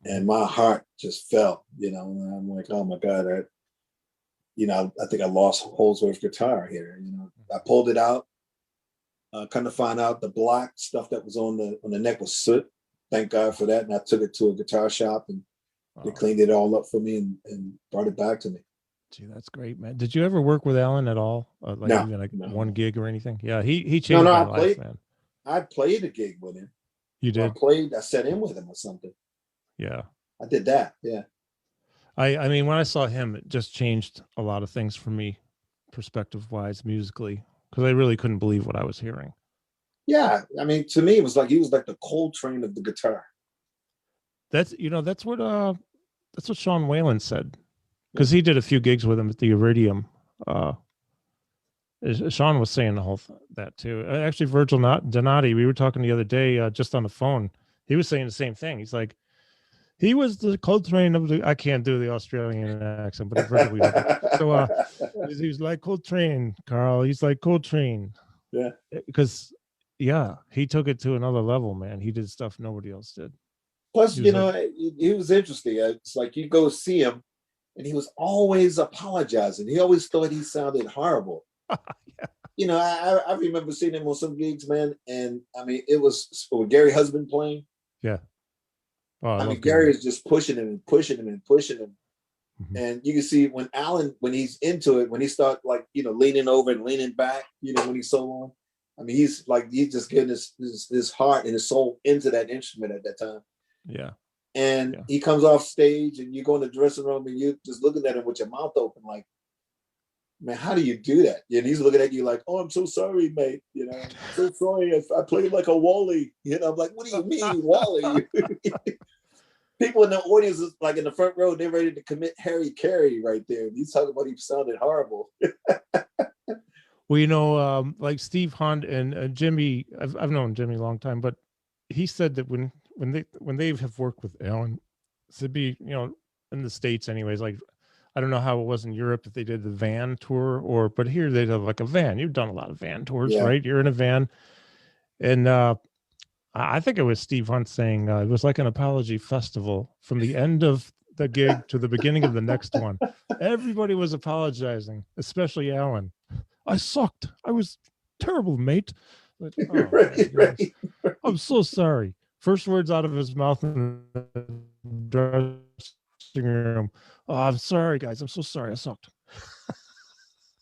and my heart just fell, and I'm like, oh my God, I think I lost Holsworth guitar here. I pulled it out, kind of find out the black stuff that was on the neck was soot. Thank God for that, and I took it to a guitar shop and. They cleaned it all up for me and brought it back to me. Gee, that's great, man. Did you ever work with Alan at all? Even one gig or anything? Yeah, he changed my life, man. I played a gig with him. You did? I sat in with him or something. Yeah. I did that, yeah. I mean, when I saw him, it just changed a lot of things for me, perspective-wise, musically, because I really couldn't believe what I was hearing. Yeah, I mean, to me, it was like he was like the Coltrane of the guitar. That's what Sean Whalen said, because he did a few gigs with him at the Iridium. Sean was saying that too. Actually, Virgil Donati, we were talking the other day just on the phone. He was saying the same thing. He's like, he was the Coltrane of the. I can't do the Australian accent, but Virgil, so he was like Coltrane, Carl. He's like Coltrane. Yeah, because he took it to another level, man. He did stuff nobody else did. Plus, he was interesting. It's like you go see him, and he was always apologizing. He always thought he sounded horrible. I remember seeing him on some gigs, man, and I mean, it was with Gary Husband playing. Yeah. I mean, Gary is just pushing him and pushing him and pushing him. And you can see when he's into it, when he start leaning over and leaning back, when he's soloing. I mean, he's just getting his heart and his soul into that instrument at that time. Yeah. And he comes off stage and you go in the dressing room and you're just looking at him with your mouth open, like, man, how do you do that? And he's looking at you like, oh, I'm so sorry, mate. You know, I'm so sorry if I played like a Wally. You know, I'm like, what do you mean, Wally? People in the audience, like in the front row, they're ready to commit Harry Carey right there. And he's talking about he sounded horrible. Well, you know, like Steve Hunt and Jimmy, I've known Jimmy a long time, but he said that when they have worked with Alan, to be, you know, in the States anyways, like I don't know how it was in Europe if they did the van tour but here they have like a van. You've done a lot of van tours, Yeah. right? You're in a van. And I think it was Steve Hunt saying it was like an apology festival from the end of the gig to the beginning of the next one. Everybody was apologizing, especially Alan. I sucked. I was terrible, mate. But, oh, right. I'm so sorry. First words out of his mouth in the dressing room. Oh, I'm sorry, guys. I'm so sorry. I sucked.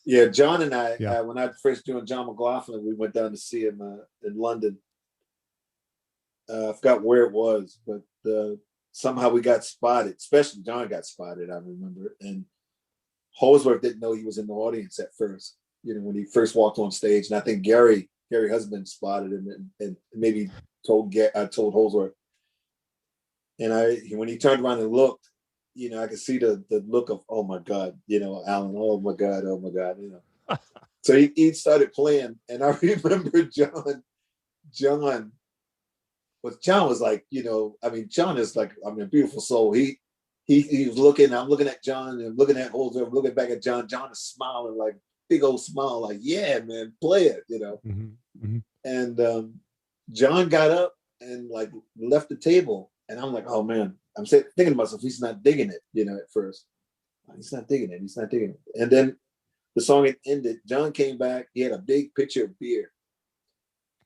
Yeah, John and I, when I first joined John McLaughlin, we went down to see him in London. I forgot where it was, but somehow we got spotted. Especially John got spotted, I remember. And Holsworth didn't know he was in the audience at first, you know, when he first walked on stage. And I think Gary Husband spotted him and maybe told Holsworth. And when he turned around and looked, you know, I could see the look of, oh my God, you know, Alan, oh my God, you know. So he started playing, and I remember John was like, you know, I mean, John is like, I mean, a beautiful soul. He was looking, I'm looking at John and looking at Holzer, looking back at John. John is smiling, like big old smile, like, yeah, man, play it, you know. Mm-hmm. Mm-hmm. And John got up and like left the table, and I'm like, oh man, I'm thinking to myself, he's not digging it, you know, at first. He's not digging it. And then the song had ended. John came back. He had a big pitcher of beer.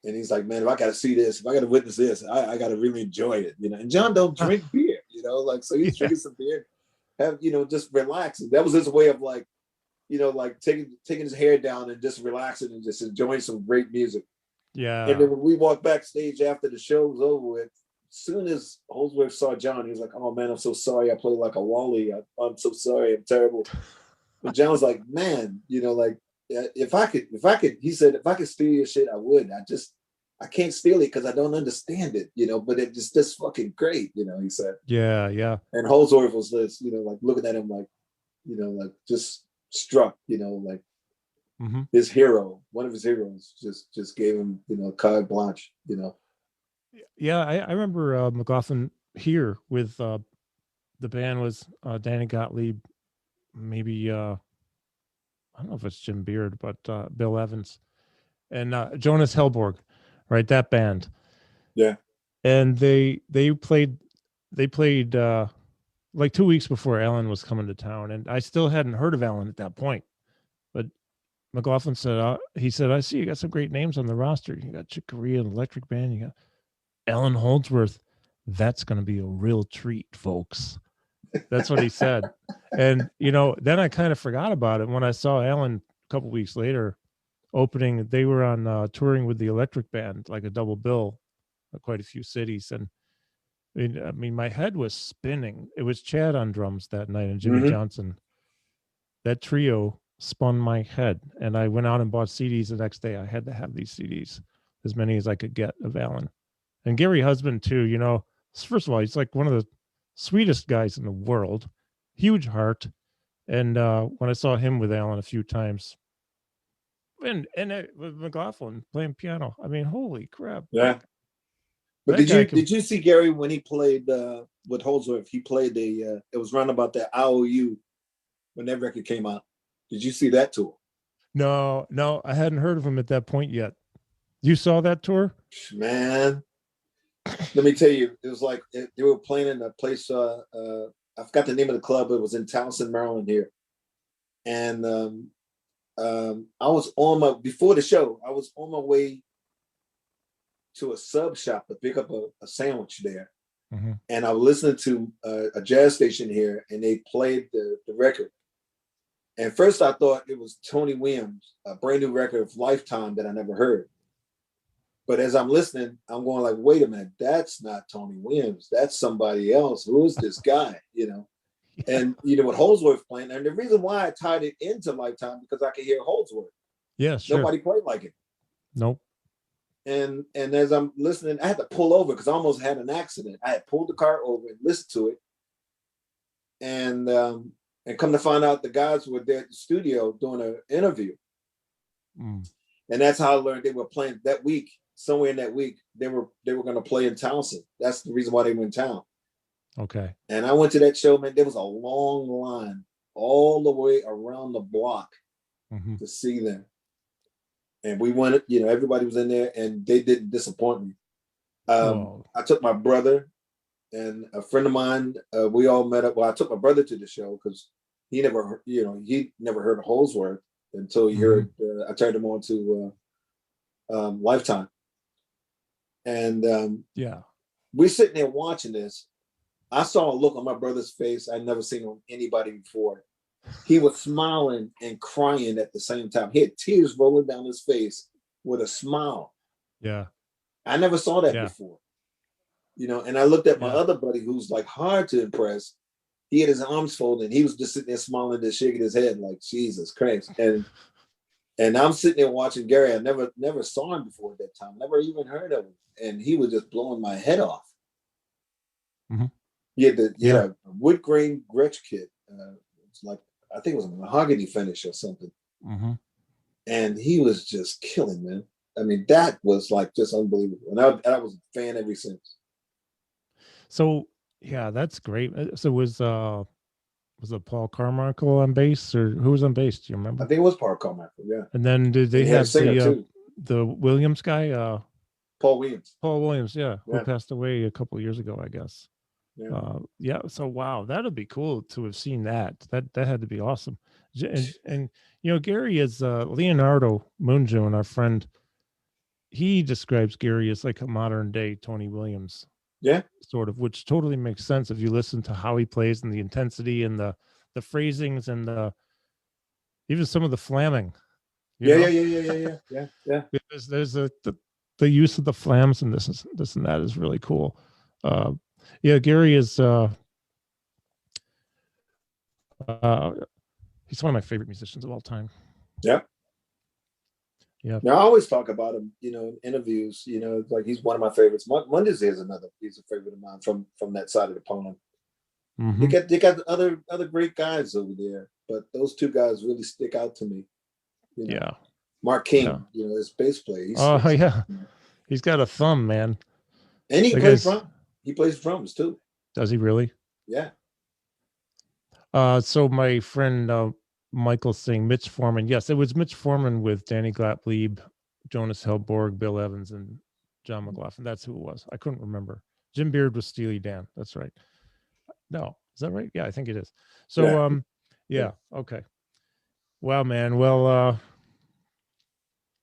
And he's like, man, if I got to see this, if I got to witness this, I got to really enjoy it, you know. And John don't drink beer, you know, like, so he's drinking some beer, you know, just relaxing. That was his way of like, you know, like taking his hair down and just relaxing and just enjoying some great music. Yeah. And then when we walked backstage after the show was over with, as soon as Holsworth saw John, he was like, oh man, I'm so sorry. I played like a Wally. I'm so sorry. I'm terrible. But John was like, man, you know, like, if I could, he said, if I could steal your shit, I would. I can't steal it because I don't understand it, you know, but it's just fucking great, you know, he said. Yeah, yeah. And Holsworth was this, you know, like looking at him like, you know, like just struck, you know, like his hero, one of his heroes just gave him, you know, carte blanche, you know. Yeah, I remember McLaughlin here with the band was Danny Gottlieb, maybe I don't know if it's Jim Beard, but Bill Evans and Jonas Hellborg, right? That band. Yeah. And they played like 2 weeks before Alan was coming to town, and I still hadn't heard of Alan at that point. But McLaughlin said, he said, I see you got some great names on the roster. You got Chick Corea and Electric Band. You got Alan Holdsworth. That's going to be a real treat, folks. That's what he said. And, you know, then I kind of forgot about it when I saw Alan a couple weeks later opening. They were on touring with the Electric Band, like a double bill, quite a few cities. And I mean, my head was spinning. It was Chad on drums that night and Jimmy Johnson. That trio spun my head. And I went out and bought CDs the next day. I had to have these CDs, as many as I could get of Alan. And Gary Husband, too, you know, first of all, he's like one of the sweetest guys in the world, huge heart. And when I saw him with Alan a few times, and with McLaughlin playing piano, I mean, holy crap. Yeah. But did you see Gary when he played with Holsworth? He played it was run about the IOU when that record came out. Did you see that tour? No, I hadn't heard of him at that point yet. You saw that tour? Man, let me tell you, it was like they were playing in a place. I forgot the name of the club. It was in Townsend, Maryland here. And I was before the show, I was on my way to a sub shop to pick up a sandwich there. And I was listening to a jazz station here, and they played the record. And first I thought it was Tony Williams, a brand new record of Lifetime that I never heard. But as I'm listening, I'm going like, wait a minute, that's not Tony Williams. That's somebody else. Who is this guy? You know? And with Holdsworth playing, and the reason why I tied it into Lifetime because I could hear Holdsworth. Yeah, sure. Nobody played like it. Nope. And as I'm listening, I had to pull over because I almost had an accident. I had pulled the car over and listened to it, and come to find out the guys were there at the studio doing an interview. And that's how I learned they were playing that week. Somewhere in that week, they were going to play in Townsend. That's the reason why they were in town. Okay. And I went to that show, man. There was a long line all the way around the block to see them. And we went, everybody was in there, and they didn't disappoint me. I took my brother and a friend of mine. We all met up. Well, I took my brother to the show because he never, he never heard of Holdsworth until he heard. I turned him on to Lifetime, and we're sitting there watching this. I saw a look on my brother's face I'd never seen on anybody before. He was smiling and crying at the same time. He had tears rolling down his face with a smile. Yeah. I never saw that before. And I looked at my other buddy who's like hard to impress. He had his arms folded and he was just sitting there smiling and shaking his head like, Jesus Christ. And I'm sitting there watching Gary. I never saw him before at that time. Never even heard of him. And he was just blowing my head off. He had a wood grain Gretsch kit. It's like, I think it was a mahogany finish or something. And he was just killing, man. I mean, that was like just unbelievable. And I was a fan ever since. So yeah, that's great. So was it Paul Carmichael on bass, or who was on bass? Do you remember? I think it was Paul Carmichael, yeah. And then did they have the Williams guy? Paul Williams. Paul Williams, who passed away a couple of years ago, I guess. So wow, that'd be cool to have seen that. That had to be awesome. And Gary is Leonardo Moonjoon, our friend. He describes Gary as like a modern day Tony Williams. Yeah, sort of, which totally makes sense if you listen to how he plays and the intensity and the phrasings and even some of the flamming. Yeah. There's the use of the flams and this and that is really cool. Gary is he's one of my favorite musicians of all time. Yeah. Now I always talk about him, in interviews. Like he's one of my favorites. Mundes is he's a favorite of mine from that side of the pond. They got other great guys over there, but those two guys really stick out to me. Mark King, his bass player. He's got a thumb, man. And he plays drums too. Does he really? Yeah. So my friend Michael saying Mitch Foreman. Yes, it was Mitch Foreman with Danny Gottlieb, Jonas Hellborg, Bill Evans, and John McLaughlin. That's who it was. I couldn't remember. Jim Beard was Steely Dan. That's right. No, is that right? Yeah, I think it is. So okay. Wow, man. Well,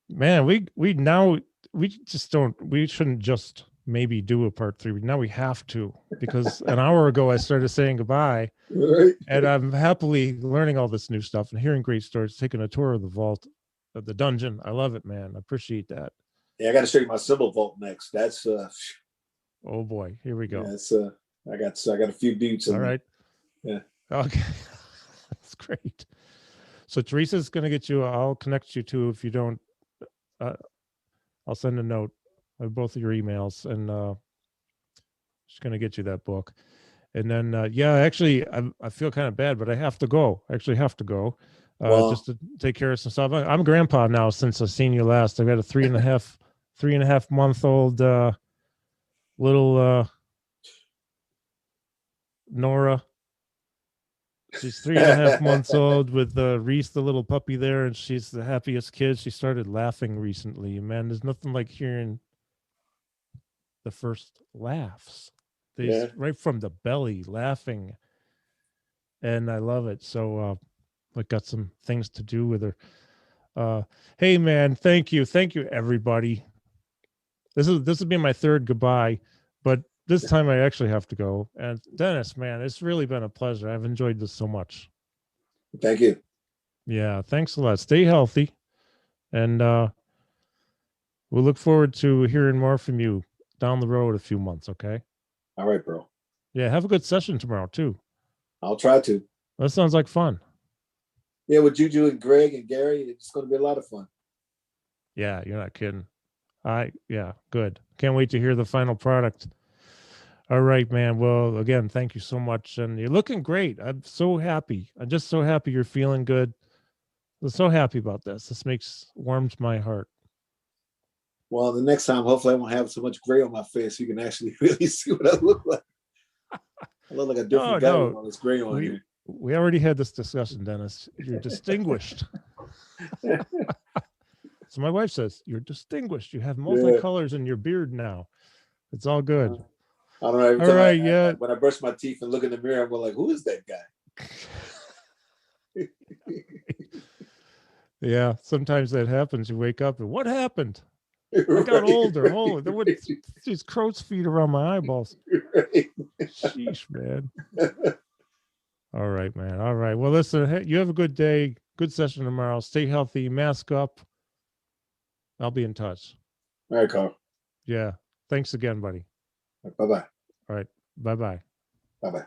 man, we shouldn't just maybe do a part 3. Now we have to, because an hour ago I started saying goodbye, and I'm happily learning all this new stuff and hearing great stories, taking a tour of the vault, of the dungeon. I love it, man. I appreciate that. Yeah, I got to show you my cymbal vault next. That's oh boy, here we go. Yeah, I got a few beats. All right. Yeah. Okay. That's great. So Teresa's going to get you. I'll connect you to, if you don't, I'll send a note. I have both of your emails, and she's going to get you that book. And then, actually, I feel kind of bad, but I have to go. I actually have to go just to take care of some stuff. I'm grandpa now since I've seen you last. I've got a 3.5 month old little Nora. She's 3.5 months old with Reese, the little puppy there, and she's the happiest kid. She started laughing recently. Man, there's nothing like hearing the first laughs. Right from the belly, laughing. And I love it. So I got some things to do with her. Hey, man, thank you. Thank you, everybody. This will be my third goodbye, but this time I actually have to go. And Dennis, man, it's really been a pleasure. I've enjoyed this so much. Thank you. Yeah, thanks a lot. Stay healthy. And we'll look forward to hearing more from you down the road a few months, okay? All right, bro. Yeah, have a good session tomorrow, too. I'll try to. That sounds like fun. Yeah, with Juju and Greg and Gary, it's going to be a lot of fun. Yeah, you're not kidding. Yeah, good. Can't wait to hear the final product. All right, man. Well, again, thank you so much. And you're looking great. I'm so happy. I'm just so happy you're feeling good. I'm so happy about this. This warms my heart. Well, the next time, hopefully I won't have so much gray on my face so you can actually really see what I look like. I look like a different guy with all this gray on here. We already had this discussion, Dennis. You're distinguished. So my wife says, you're distinguished. You have multicolors in your beard now. It's all good. I don't know. Every time when I brush my teeth and look in the mirror, I'm like, who is that guy? Yeah, sometimes that happens. You wake up and what happened? I got older. Holy, there were these crow's feet around my eyeballs. Right. Sheesh, man. All right, man. All right. Well, listen, you have a good day. Good session tomorrow. Stay healthy. Mask up. I'll be in touch. All right, Carl. Yeah. Thanks again, buddy. Bye-bye. All right. Bye-bye. Bye-bye.